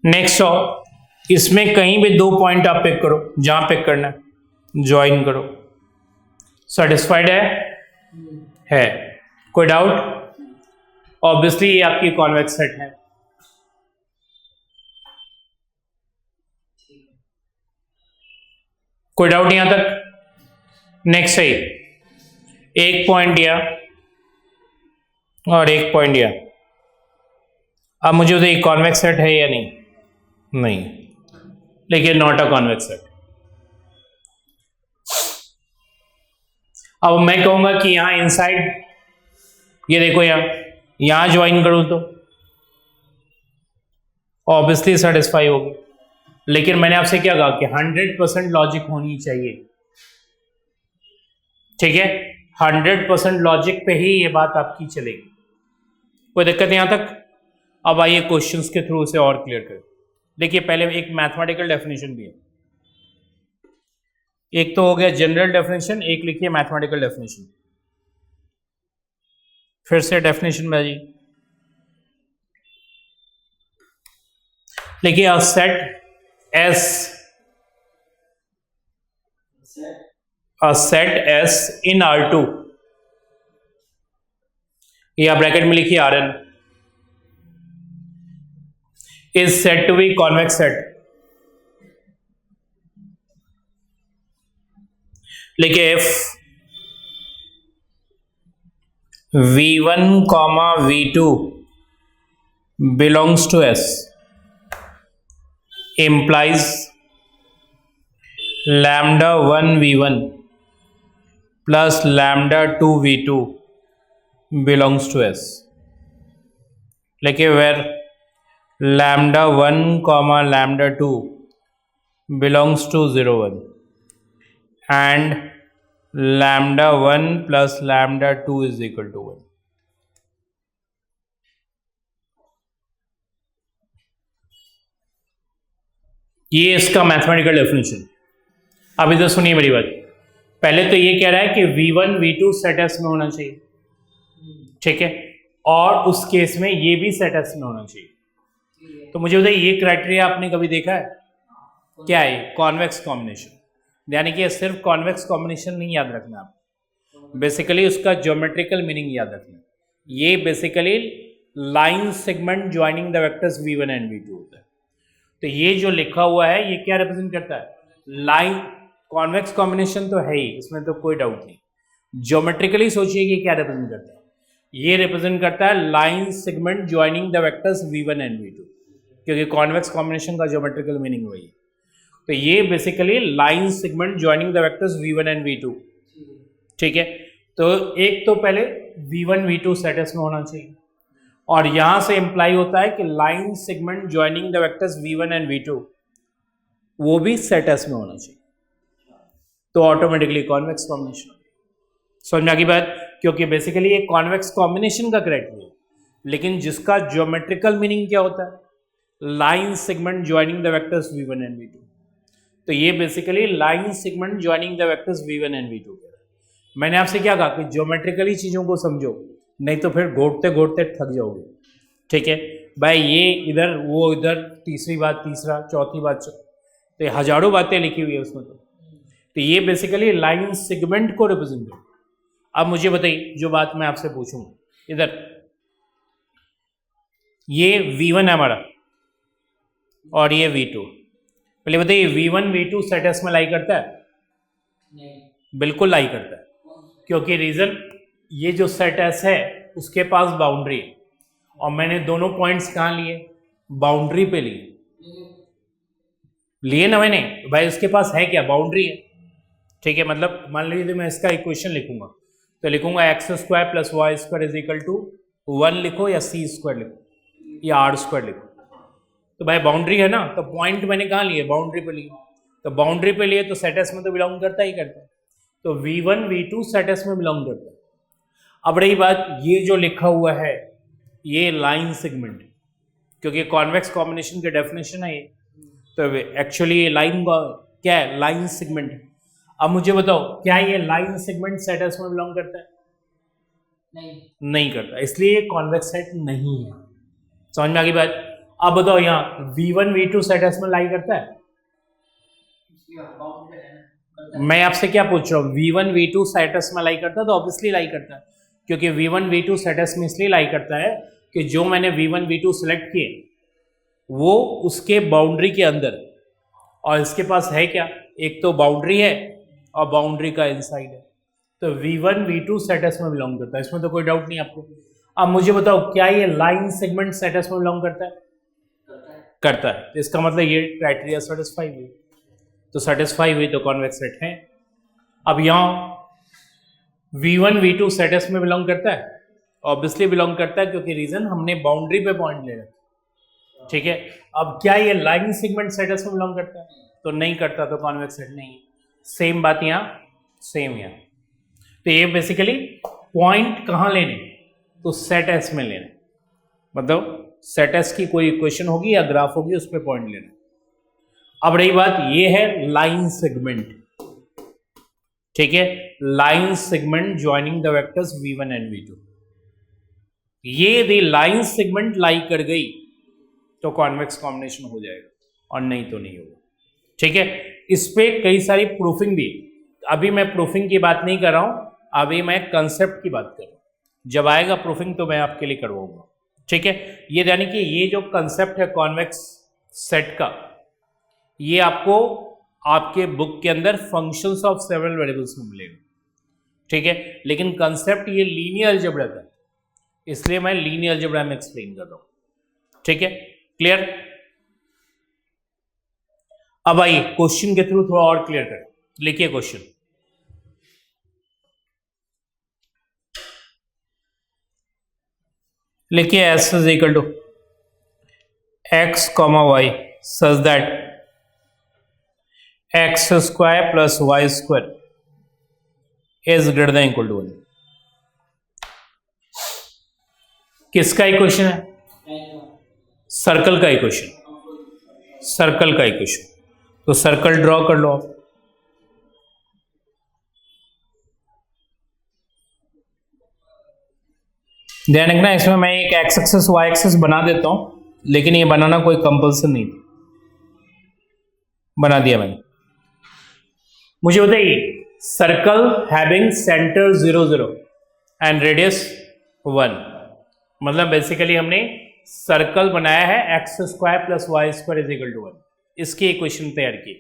नेक्स्ट आओ, इसमें कहीं भी दो पॉइंट आप पिक करो, जहां पिक करना है ज्वाइन करो। सेटिस्फाइड है? कोई डाउट? ऑब्वियसली ये आपकी कॉन्वेक्स सेट है। कोई डाउट यहां तक? नेक्स्ट है, एक पॉइंट दिया और एक पॉइंट दिया। अब मुझे बताइए कॉन्वेक्स सेट है या नहीं? नहीं, लेकिन नॉट अ कॉन्वेक्स सेट। अब मैं कहूंगा कि यहां इनसाइड, ये देखो यहां ज्वाइन करूं तो ऑब्वियसली सेटिस्फाई होगी। लेकिन मैंने आपसे क्या कहा कि 100% लॉजिक होनी चाहिए। ठीक है, 100% लॉजिक पे ही ये बात आपकी चलेगी। कोई दिक्कत यहां तक? अब आइए क्वेश्चंस के थ्रू उसे और क्लियर करें। देखिए, पहले एक मैथमेटिकल डेफिनेशन भी है। एक तो हो गया जनरल डेफिनेशन, एक लिखिए मैथमेटिकल डेफिनेशन। फिर से डेफिनेशन में आ जाइए, लिखिए a set S in R2 या ब्रैकेट में लिखिए R n is set to be convex set, लिखिए if V1 comma V2 belongs to S implies lambda 1 V1 plus lambda 2 V2 belongs to S. लिखिए where lambda 1 comma lambda 2 belongs to 0 1 and lambda 1 plus lambda 2 is equal to 1. ये इसका मैथमेटिकल डेफिनेशन। अब इधर सुनिए मेरी बात। पहले तो ये कह रहा है कि V1 V2 सेट एस में होना चाहिए, ठीक है, और उस केस में ये भी सेट एस में होना चाहिए। तो मुझे बताइए ये क्राइटेरिया आपने कभी देखा है? क्या है? Convex combination. यानी कि सिर्फ कॉन्वेक्स कॉम्बिनेशन नहीं याद रखना आप, बेसिकली उसका ज्योमेट्रिकल मीनिंग याद रखना। ये basically line segment joining the vectors V1 and V2 होता है। तो ये जो लिखा हुआ है ये क्या रिप्रेजेंट करता है? लाइन। कॉन्वेक्स कॉम्बिनेशन तो है ही, इसमें तो कोई डाउट नहीं। ज्योमेट्रिकली सोचिए कि क्या रिप्रेजेंट करता है? ये रिप्रेजेंट करता है line segment joining the vectors V1 and V2, क्योंकि कॉन्वेक्स कॉम्बिनेशन का ज्योमेट्रिकल मीनिंग वही है। तो ये basically line segment joining the vectors V1 and V2, ठीक है। तो एक तो पहले V1 V2 सेट एस में होना चाहिए, और यहां से इंप्लाई होता है कि line segment joining the vectors V1 and V2 वो भी सेट एस में होना चाहिए। तो ऑटोमेटिकली कॉन्वेक्स कॉम्बिनेशन। समझ में आ गई बात? क्योंकि बेसिकली ये कॉन्वेक्स कॉम्बिनेशन का क्राइटेरिया, लेकिन जिसका ज्योमेट्रिकल मीनिंग क्या होता है? Line segment joining the vectors V1 and V2। तो ये basically line segment joining the vectors V1 and V2। मैंने आपसे क्या कहा कि ज्योमेट्रिकली चीजों को समझो, नहीं तो फिर घोटते घोटते थक जाओगे, ठीक है भाई। ये इधर वो इधर, तीसरी बात तीसरा, चौथी बात तो ये हजारों बातें लिखी हुई है उसमें। तो ये बेसिकली लाइन सेगमेंट को रिप्रेजेंट करता है। अब मुझे बताइए जो बात मैं आपसे पूछूंगा, इधर ये V1 है हमारा और ये V2। पहले बताइए V1 V2 सेट एस में लाई करता है? नहीं, बिल्कुल लाई करता है। क्योंकि रीजन, ये जो सेट एस है उसके पास बाउंड्री है, और मैंने दोनों पॉइंट्स कहाँ लिए? बाउंड्री पे लिए ना मैंने। भाई उसके पास है क्या? बाउंड्री है, ठीक है। मतलब मान लीजिए मैं इसका इक्वेशन लिखूंगा, तो लिखूंगा x² + y² is equal to 1 लिखो या c² लिखो या r² लिखो। तो भाई बाउंड्री है ना, तो पॉइंट मैंने कहाँ लिए? बाउंड्री पे लिए। तो बाउंड्री पे लिए तो सेट एस में तो बिलोंग करता ही करता है। तो V1 V2 सेट एस में बिलोंग करता है। अब रही बात, ये जो लिखा हुआ है ये लाइन सेगमेंट, क्योंकि कॉन्वेक्स कॉम्बिनेशन की डेफिनेशन है ये, तो एक्चुअली ये लाइन क्या है? Line segment. अब मुझे बताओ क्या ये लाइन सेगमेंट सेट एस में बिलोंग करता है? नहीं करता, इसलिए ये कॉन्वेक्स सेट नहीं है। समझ में आ गई बात? अब बताओ यहाँ V1 V2 सेट एस में लाई करता है? मैं आपसे क्या पूछ रहा हूँ? V1 V2 सेट एस में लाई करता है? तो ऑब्वियसली लाई करता है, क्योंकि V1 V2 सेट एस में इसलिए लाई करता है कि जो मैंने V1 V2 सेलेक्ट किए वो उसके बाउंड्री के अंदर, और इसके पास है क्या? एक तो बाउंड्री है और बाउंड्री का इनसाइड है। तो V1 V2 सेट एस में बिलोंग करता है, इसमें तो कोई डाउट नहीं आपको। अब मुझे बताओ क्या ये लाइन सेगमेंट सेट एस में बिलोंग करता है? करता है। तो इसका मतलब ये क्राइटेरिया सेटिस्फाई हुई, तो सेटिस्फाई हुई तो कॉन्वेक्स सेट है। अब यहाँ V1 V2 सेट एस में बिलोंग करता है? ऑब्वियसली बिलोंग करता है, क्योंकि रीजन हमने बाउंड्री पे पॉइंट ले रखा, ठीक है। अब क्या ये लाइन सेगमेंट सेट एस में बिलोंग करता है? तो नहीं करता, तो कॉन्वेक्स सेट नहीं है। सेम बात यहाँ, सेम यहाँ। तो ये बेसिकली पॉइंट कहाँ लेने? तो सेट एस में लेने। मतलब सेट एस की कोई इक्वेशन होगी या ग्राफ होगी, उस पर पॉइंट लेना। अब रही बात, ये है लाइन सेगमेंट, ठीक है। Line segment joining the vectors V1 and V2। ये यदि लाइन सेगमेंट लाई कर गई तो कॉन्वेक्स कॉम्बिनेशन हो जाएगा, और नहीं तो नहीं होगा, ठीक है। इस पे कई सारी प्रूफिंग भी, अभी मैं प्रूफिंग की बात नहीं कर रहा हूं, अभी मैं कंसेप्ट की बात कर रहा हूं। जब आएगा प्रूफिंग तो मैं आपके लिए करवाऊंगा, ठीक है। ये यानी कि ये जो कंसेप्ट है कॉन्वेक्स सेट का, ये आपको आपके बुक के अंदर फंक्शंस ऑफ सेवरल वेरिएबल्स में मिलेगा, ठीक है। लेकिन कंसेप्ट ये लीनियर अलजेब्रा का, इसलिए मैं लीनियर अलजेब्रा में एक्सप्लेन कर रहा हूं, ठीक है। क्लियर? अब आइए क्वेश्चन के थ्रू थोड़ा और क्लियर करें। लिखिए क्वेश्चन, लिखिए S is equal to x comma y such that x square plus y square is greater than equal to 1। किसका इक्वेशन है? सर्कल का इक्वेशन, सर्कल का इक्वेशन। तो सर्कल ड्रॉ कर लो आप। ध्यान रखना इसमें मैं एक एक्स एक्सिस वाई एक्सिस बना देता हूं, लेकिन ये बनाना कोई कंपल्सन नहीं था, बना दिया मैंने। मुझे बताइए circle having centre 0 0 and radius 1, मतलब बेसिकली हमने सर्कल बनाया है x square plus y square is equal to 1, इसकी इक्वेशन तैयार की।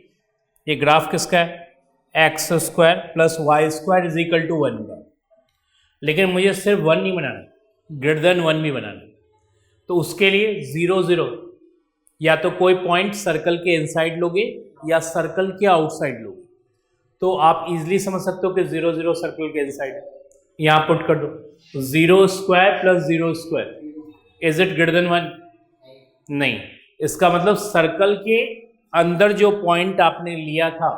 ये ग्राफ किसका है? X square plus y square is equal to 1 का। लेकिन मुझे सिर्फ 1 नहीं बनाना, ग्रेटर देन 1 भी बनाना। तो उसके लिए 0 0 या तो कोई पॉइंट सर्कल के इनसाइड लोगे या सर्कल के आउटसाइड लोगे। तो आप इजीली समझ सकते हो कि 0 0 सर्कल के इनसाइड है, यहां पुट कर दो। 0 square plus 0 square is it greater than 1? नहीं। इसका मतलब सर्कल के अंदर जो पॉइंट आपने लिया था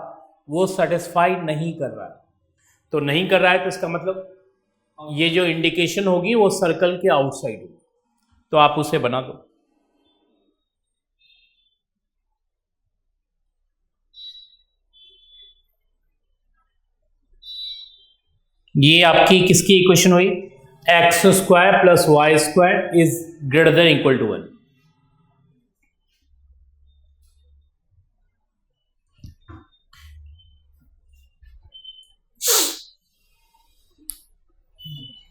वो सेटिस्फाई नहीं कर रहा है। तो नहीं कर रहा है तो इसका मतलब ये जो इंडिकेशन होगी वो सर्कल के आउटसाइड होगी, तो आप उसे बना दो। ये आपकी किसकी इक्वेशन हुई? X square plus y square is greater than equal to 1।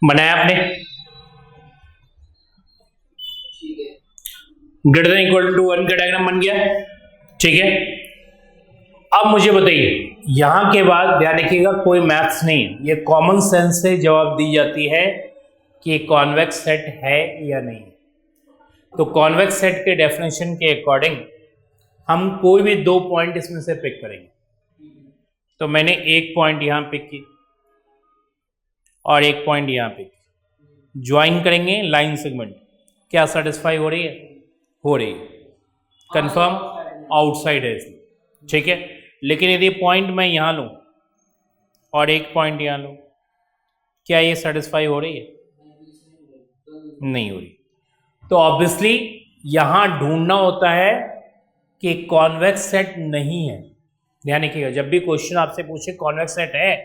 बनाया आपने? ग्रेटर देन इक्वल टू 1 का डायग्राम बन गया, ठीक है। अब मुझे बताइए यहां के बाद ध्यान रखिएगा कोई मैथ्स नहीं, ये कॉमन सेंस से जवाब दी जाती है कि कॉन्वेक्स सेट है या नहीं। तो कॉन्वेक्स सेट के डेफिनेशन के अकॉर्डिंग हम कोई भी 2 पॉइंट इसमें से पिक करेंगे। तो मैंने एक पॉइंट यहां पिक की और एक पॉइंट यहां पिक, ज्वाइन करेंगे लाइन सेगमेंट। क्या सेटिस्फाई हो रही है? हो रही है। कंफर्म आउटसाइड है इसमें, ठीक है। लेकिन यदि पॉइंट मैं यहां लूं और एक पॉइंट यहां लूं, क्या ये सेटिस्फाई हो रही है? नहीं हो रही। तो ऑब्वियसली यहां ढूंढना होता है कि कॉन्वेक्स सेट नहीं है। ध्यान रखिएगा जब भी क्वेश्चन आपसे पूछे कॉन्वेक्स सेट है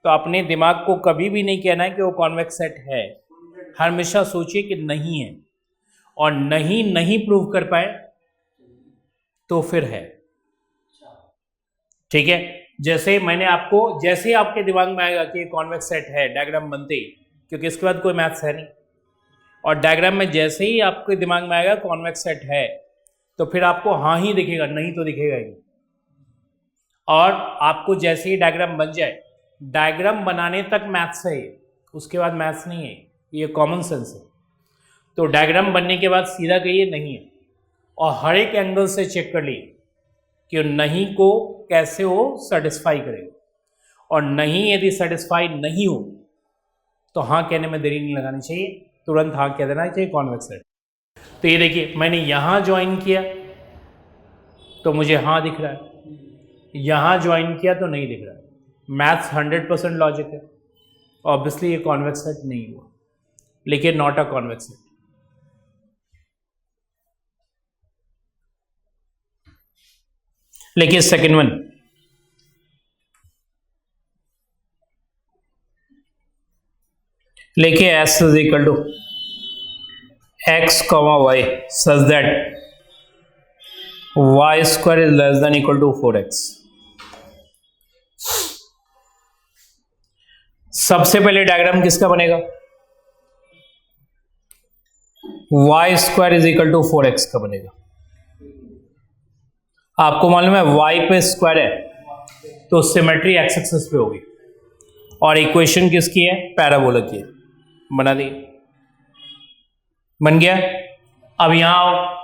तो अपने दिमाग को कभी भी नहीं कहना है कि वो कॉन्वेक्स सेट है, हमेशा सोचिए कि नहीं है। और नहीं प्रूव कर पाए तो फिर है, ठीक है। जैसे मैंने आपको, जैसे ही आपके दिमाग में आएगा कि कॉन्वेक्स सेट है, डायग्राम बनते ही, क्योंकि इसके बाद कोई मैथ्स है नहीं, और डायग्राम में जैसे ही आपके दिमाग में आएगा कॉन्वेक्स सेट है, तो फिर आपको हाँ ही दिखेगा, नहीं तो दिखेगा ही। और आपको जैसे ही डायग्राम बन जाए, डायग्राम बनाने तक मैथ्स है, उसके बाद मैथ्स नहीं है, ये कॉमन सेंस है। तो डायग्राम बनने के बाद सीधा कहिए नहीं है, और हर एक एंगल से चेक कर लिए कि नहीं को कैसे वो सेटिस्फाई करेगा। और नहीं यदि सेटिस्फाई नहीं हो तो हाँ कहने में देरी नहीं लगानी चाहिए, तुरंत हाँ कह देना चाहिए कॉन्वेक्स सेट। तो ये देखिए मैंने यहाँ ज्वाइन किया तो मुझे हाँ दिख रहा है, यहाँ ज्वाइन किया तो नहीं दिख रहा है। मैथ्स 100% लॉजिक है, ऑब्वियसली ये कॉन्वेक्स सेट नहीं हुआ, लेकिन नॉट अ कॉन्वेक्स सेट। लेकिन सेकेंड वन, लेके S is equal to x comma y such that y square is less than equal to 4x। सबसे पहले डायग्राम किसका बनेगा? Y square is equal to 4x का बनेगा। आपको मालूम है y पे स्क्वायर है तो सिमेट्री एक्स एक्सिस पे होगी, और इक्वेशन किसकी है? पैराबोला की है। बना दी, बन गया। अब यहां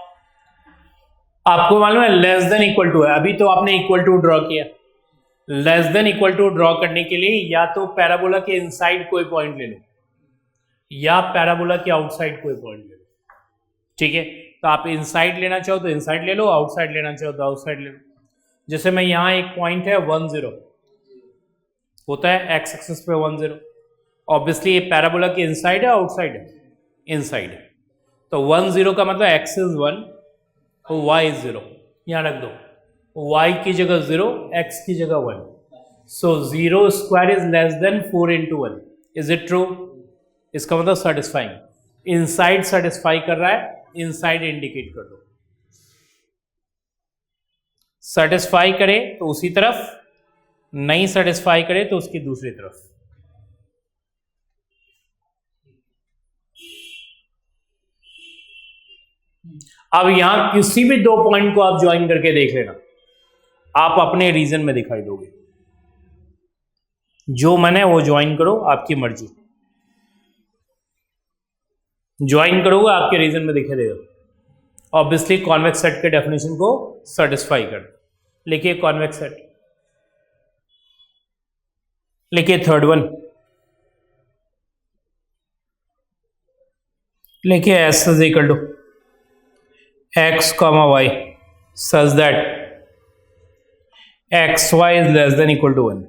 आपको मालूम है लेस देन इक्वल टू है, अभी तो आपने इक्वल टू ड्रॉ किया। Less than equal to draw करने के लिए या तो पैराबोला के इनसाइड कोई पॉइंट ले लो या पैराबोला के आउटसाइड कोई पॉइंट ले लो, ठीक है। तो आप इनसाइड लेना चाहो तो इनसाइड ले लो, आउटसाइड लेना चाहो तो आउटसाइड ले लो। जैसे मैं यहां एक पॉइंट है 1 0 होता है एक्स एक्सिस पे 1 0, ऑब्वियसली ये पैराबोला के इनसाइड है आउटसाइड है? इनसाइड है। तो 1 0 का मतलब एक्स इज 1 तो y इज 0, यहां रख दो। y की जगह 0, x की जगह 1, सो 0 square is less then 4 into 1। Is it true? इसका मतलब सेटिस्फाइंग, इनसाइड सेटिस्फाई कर रहा है, इनसाइड इंडिकेट कर दो। सेटिस्फाई करे तो उसी तरफ, नहीं सेटिस्फाई करे तो उसकी दूसरी तरफ। अब यहां किसी भी दो पॉइंट को आप ज्वाइन करके देख लेना, आप अपने रीजन में दिखाई दोगे। जो मन है वो ज्वाइन करो, आपकी मर्जी। ज्वाइन करोगे आपके रीजन में दिखाई देगा। ऑब्वियसली कॉन्वेक्स सेट के डेफिनेशन को सेटिस्फाई कर। लिखिए कॉन्वेक्स सेट, लिखिए थर्ड वन, लिखिए S is equal to x comma y such that x y is less than equal to 1।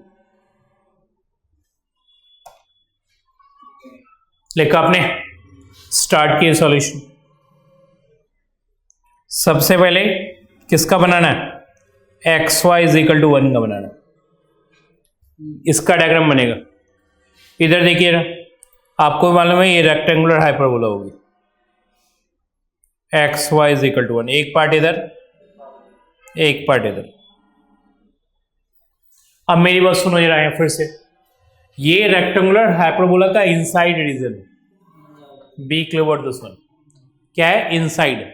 लिखा आपने? स्टार्ट किए सॉल्यूशन। सबसे पहले किसका बनाना है? X y is equal to 1 का बनाना है। इसका डायग्राम बनेगा। इधर देखिए ना, आपको मालूम है ये रेक्टेंगुलर हाइपरबोला होगी। X y is equal to 1, एक पार्ट इधर एक पार्ट इधर। अब मेरी बात सुनो जरा है फिर से, ये रेक्टेंगुलर हाइपरबोला का inside region, be clear about this one, क्या है? इनसाइड।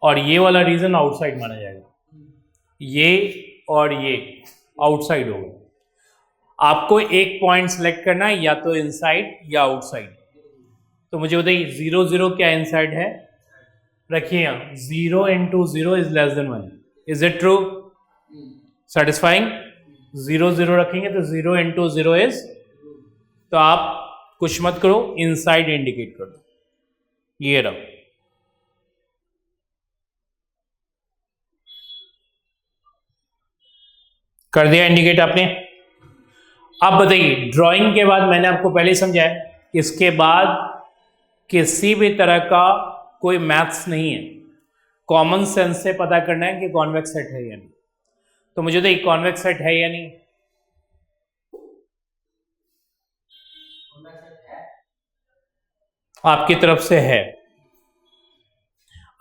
और ये वाला रीजन आउटसाइड माना जाएगा, ये और ये आउटसाइड होगा। आपको एक पॉइंट सेलेक्ट करना है, या तो इनसाइड या आउटसाइड। तो मुझे बताइए 0 0 क्या इनसाइड है? रखिए यहां 0 into 0 is less than 1। Is it true? Satisfying? 0 0 रखेंगे तो 0 into 0 इज, तो आप कुछ मत करो, इनसाइड इंडिकेट कर दो। ये रहो, कर दिया इंडिकेट आपने। अब बताइए ड्राइंग के बाद मैंने आपको पहले समझाया, इसके बाद किसी भी तरह का कोई मैथ्स नहीं है, कॉमन सेंस से पता करना है कि कॉन्वेक्स सेट है या नहीं। तो मुझे तो एक कॉन्वेक्स सेट है या नहीं? आपकी तरफ से है।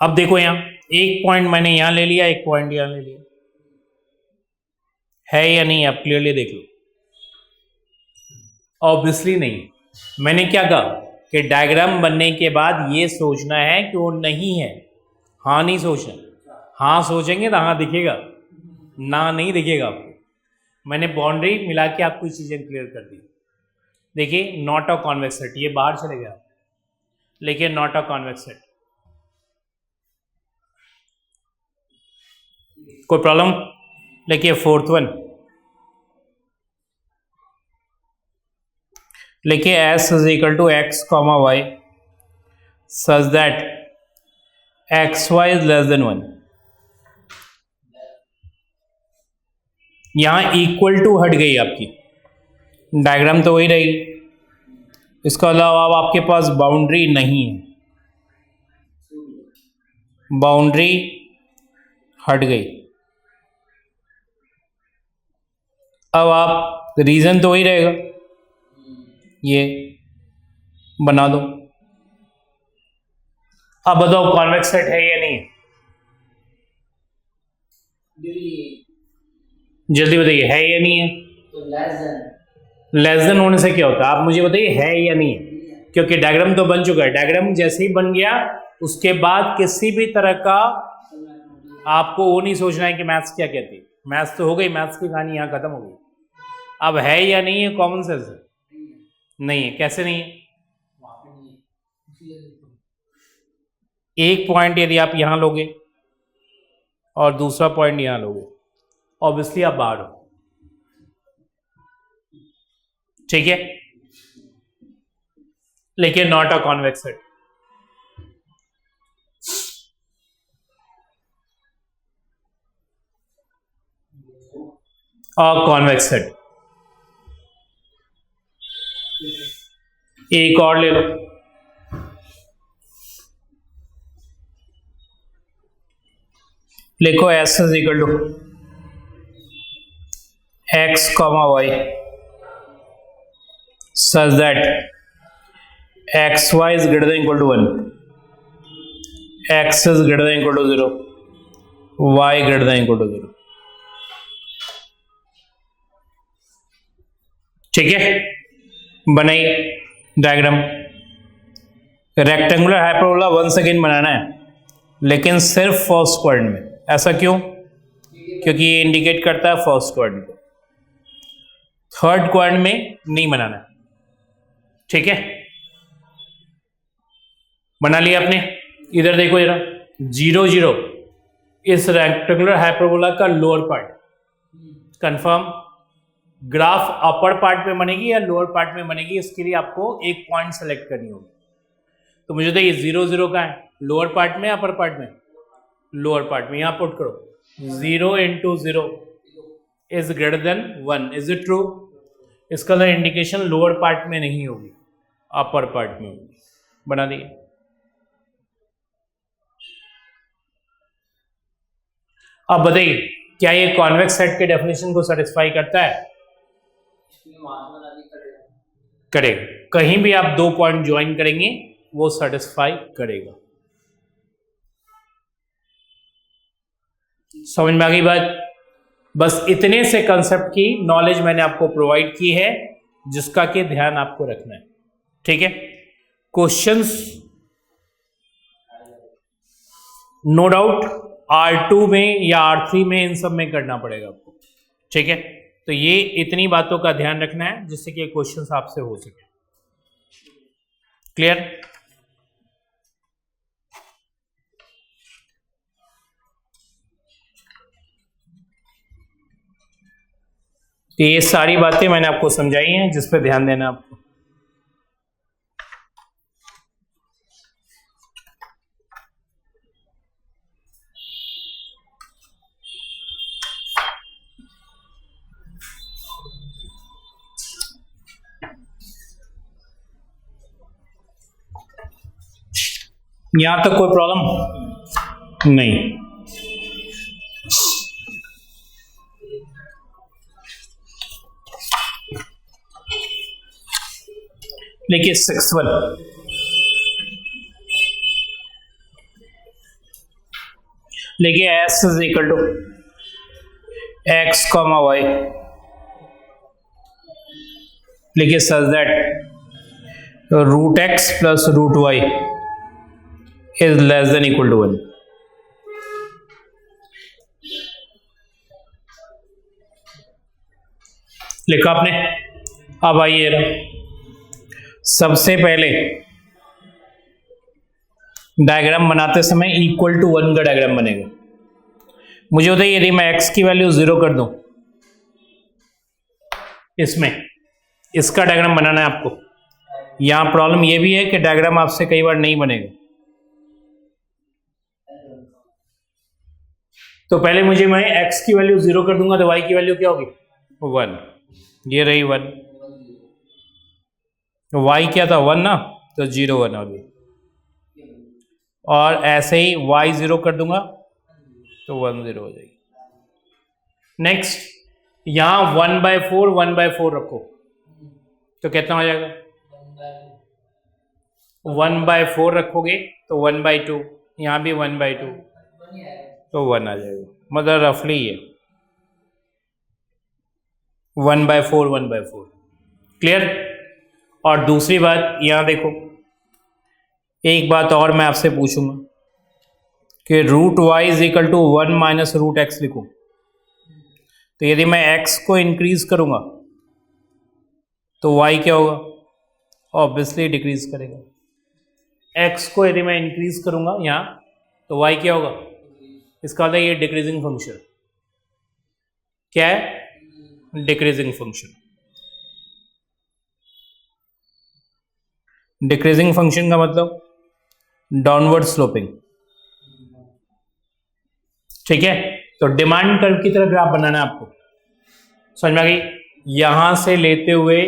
अब देखो यहां एक पॉइंट मैंने यहां ले लिया, एक पॉइंट यहां ले लिया, है या नहीं? आप क्लियरली देख लो। ऑब्वियसली नहीं। मैंने क्या कहा कि डायग्राम बनने के बाद ये सोचना है कि वो नहीं है, हाँ नहीं सोचना। हाँ सोचेंगे तो हाँ दिखेगा, ना नहीं दिखेगा आपको। मैंने बाउंड्री मिला के आपको चीजें क्लियर कर दी। देखिए नॉट अ कॉन्वेक्स सेट, ये बाहर चले गया, लेकिन नॉट अ कॉन्वेक्स सेट। कोई प्रॉब्लम? देखिए फोर्थ वन, लिखिए S is equal to x comma y such that x y is less than 1। यहां इक्वल टू हट गई आपकी, डायग्राम तो वही रहेगी। इसके अलावा अब आपके पास बाउंड्री नहीं है, बाउंड्री हट गई। अब आप रीजन तो वही रहेगा, ये बना दो। अब बताओ कॉन्वेक्स सेट है या नहीं? जल्दी बताइए, है या नहीं है? तो लेस देन होने से क्या होता है? आप मुझे बताइए है या नहीं है, क्योंकि डायग्राम तो बन चुका है। डायग्राम जैसे ही बन गया उसके बाद किसी भी तरह का आपको वो नहीं सोचना है कि मैथ्स क्या कहती है। मैथ्स तो हो गई, मैथ्स की कहानी यहाँ खत्म हो गई। अब है या नहीं है कॉमन सेंस? नहीं है। कैसे नहीं है? एक पॉइंट यदि आप यहां लोगे और दूसरा पॉइंट यहां लोगे, ऑब्वियसली आप बाहर हो। ठीक है, लेकिन not a convex set. Convex set. एक और ले लो, लिखो S is equal to x comma y such that x y is greater than equal to 1, x is greater than equal to 0, y greater than equal to 0। ठीक है, बनाइए diagram. Rectangular hyperbola once again बनाना है, लेकिन सिर्फ फर्स्ट क्वाड्रेंट में। ऐसा क्यों? क्योंकि ये इंडिकेट करता है फर्स्ट क्वाड्रेंट को, थर्ड क्वाड्रेंट में नहीं बनाना है। ठीक है, बना लिया आपने। इधर देखो जरा, 0 0 इस रेक्टेंगुलर हाइपरबोला का lower part. Confirm? Graph upper part में बनेगी या लोअर पार्ट में बनेगी, इसके लिए आपको एक पॉइंट सेलेक्ट करनी होगी। तो मुझे देखिए 0 0 का है, लोअर पार्ट में अपर पार्ट में? लोअर पार्ट में। यहां पुट करो 0 into 0 is greater then 1। Is it true? इसका तो इंडिकेशन लोअर पार्ट में नहीं होगी, अपर पार्ट में होगी। बना दिए। अब बताइए, क्या ये कॉन्वेक्स सेट के डेफिनेशन को सेटिस्फाई करता है? करेगा। कहीं भी आप दो पॉइंट ज्वाइन करेंगे वो सेटिस्फाई करेगा। समझ में आ गई बात? बस इतने से कंसेप्ट की नॉलेज मैंने आपको प्रोवाइड की है, जिसका कि ध्यान आपको रखना है। ठीक है, क्वेश्चंस नो डाउट R2 में या R3 में, इन सब में करना पड़ेगा आपको। ठीक है, तो ये इतनी बातों का ध्यान रखना है जिससे कि क्वेश्चंस आपसे हो सके। क्लियर? तो ये सारी बातें मैंने आपको समझाई हैं, जिस पे ध्यान देना आपको। यहां तक कोई प्रॉब्लम नहीं? देखिए 6 1, देखिए S is equal to x comma y, देखिए such that root x plus root y is less than equal to 1। लिखा आपने? अब आइए, सबसे पहले डायग्राम बनाते समय इक्वल टू 1 का डायग्राम बनेगा। मुझे बताइए, यदि मैं x की वैल्यू 0 कर दूं, इसमें इसका डायग्राम बनाना है आपको। यहां प्रॉब्लम यह भी है कि डायग्राम आपसे कई बार नहीं बनेगा। तो पहले मुझे, मैं x की वैल्यू 0 कर दूंगा तो y की वैल्यू क्या होगी? 1। ये रही 1, y क्या था? 1 ना, तो 0 1 होगी। और ऐसे ही y 0 कर दूंगा तो 1 0 हो जाएगी। नेक्स्ट, यहां 1/4 1/4 रखो तो कितना हो जाएगा? 1/4 रखोगे तो 1/2, यहां भी 1/2 तो 1 आ जाएगा। मतलब रफली ये 1/4 1/4। क्लियर? और दूसरी बात, यहां देखो, एक बात और मैं आपसे पूछूंगा कि root y is equal to 1 minus root x लिखूं, तो यदि मैं x को इंक्रीज करूंगा तो y क्या होगा? ऑब्वियसली डिक्रीज करेगा। x को यदि मैं इंक्रीज करूंगा यहां तो y क्या होगा? इसका मतलब ये डिक्रीजिंग फंक्शन क्या है? Decreasing function. डिक्रीजिंग फंक्शन का मतलब डाउनवर्ड स्लोपिंग, ठीक है। तो डिमांड कर्व की तरह ग्राफ बनाना है आपको, समझ में आ गई? यहां से लेते हुए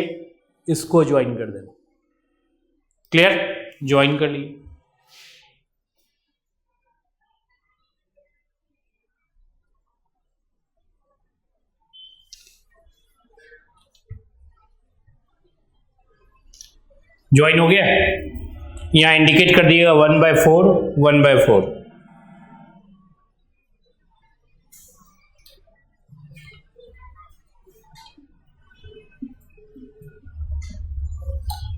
इसको ज्वाइन कर देना। क्लियर? ज्वाइन कर लिए। ज्वाइन हो गया? यहां इंडिकेट कर दिएगा 1/4 1/4।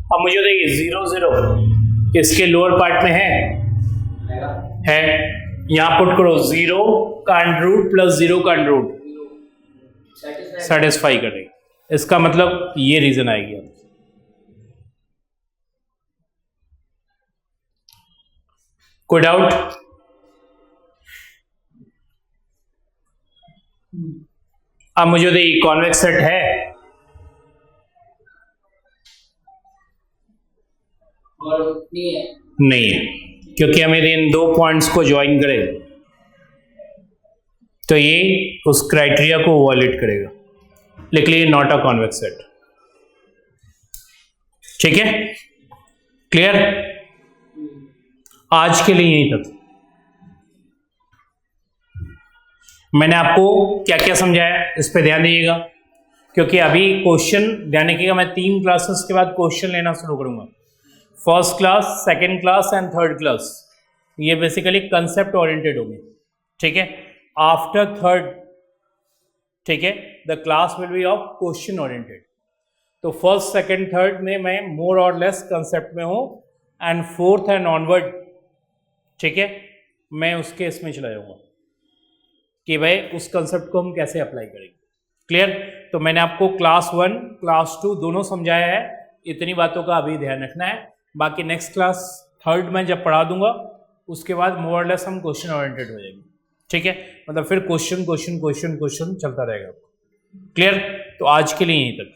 अब मुझे देखिए 0 0 इसके लोअर पार्ट में है यहां पुट करो 0 का अंडर रूट प्लस 0 का अंडर रूट सेटिस्फाई करेगा। इसका मतलब ये रीजन आएगी। कोई डाउट? अब मुझे देखिए कॉन्वेक्स सेट है, नहीं है, क्योंकि हमें इन दो पॉइंट्स को ज्वाइन करें तो ये उस क्राइटेरिया को वॉलेट करेगा, लेकिन नॉट अ कॉन्वेक्स सेट। ठीक है? क्लियर? आज के लिए यहीं तक। मैंने आपको क्या क्या समझाया इस पे ध्यान दीजिएगा, क्योंकि अभी क्वेश्चन ध्यान रखिएगा, मैं 3 क्लासेस के बाद क्वेश्चन लेना शुरू करूंगा। First class, second class and third class, ये बेसिकली कंसेप्ट ओरिएंटेड होगी। ठीक है? आफ्टर थर्ड, ठीक है, the class will be of question oriented. तो फर्स्ट सेकेंड थर्ड में मैं मोर और लेस कंसेप्ट में हूं, एंड फोर्थ एंड ऑनवर्ड, ठीक है, मैं उसके इसमें चला जाऊंगा कि भाई उस कंसेप्ट को हम कैसे अप्लाई करेंगे। क्लियर? तो मैंने आपको क्लास 1 क्लास 2 दोनों समझाया है, इतनी बातों का अभी ध्यान रखना है। बाकी नेक्स्ट क्लास थर्ड में जब पढ़ा दूंगा उसके बाद मोर और लेस हम क्वेश्चन ओरिएंटेड हो जाएंगे। ठीक है? मतलब फिर क्वेश्चन क्वेश्चन क्वेश्चन क्वेश्चन चलता रहेगा। क्लियर? तो आज के लिए यहीं तक।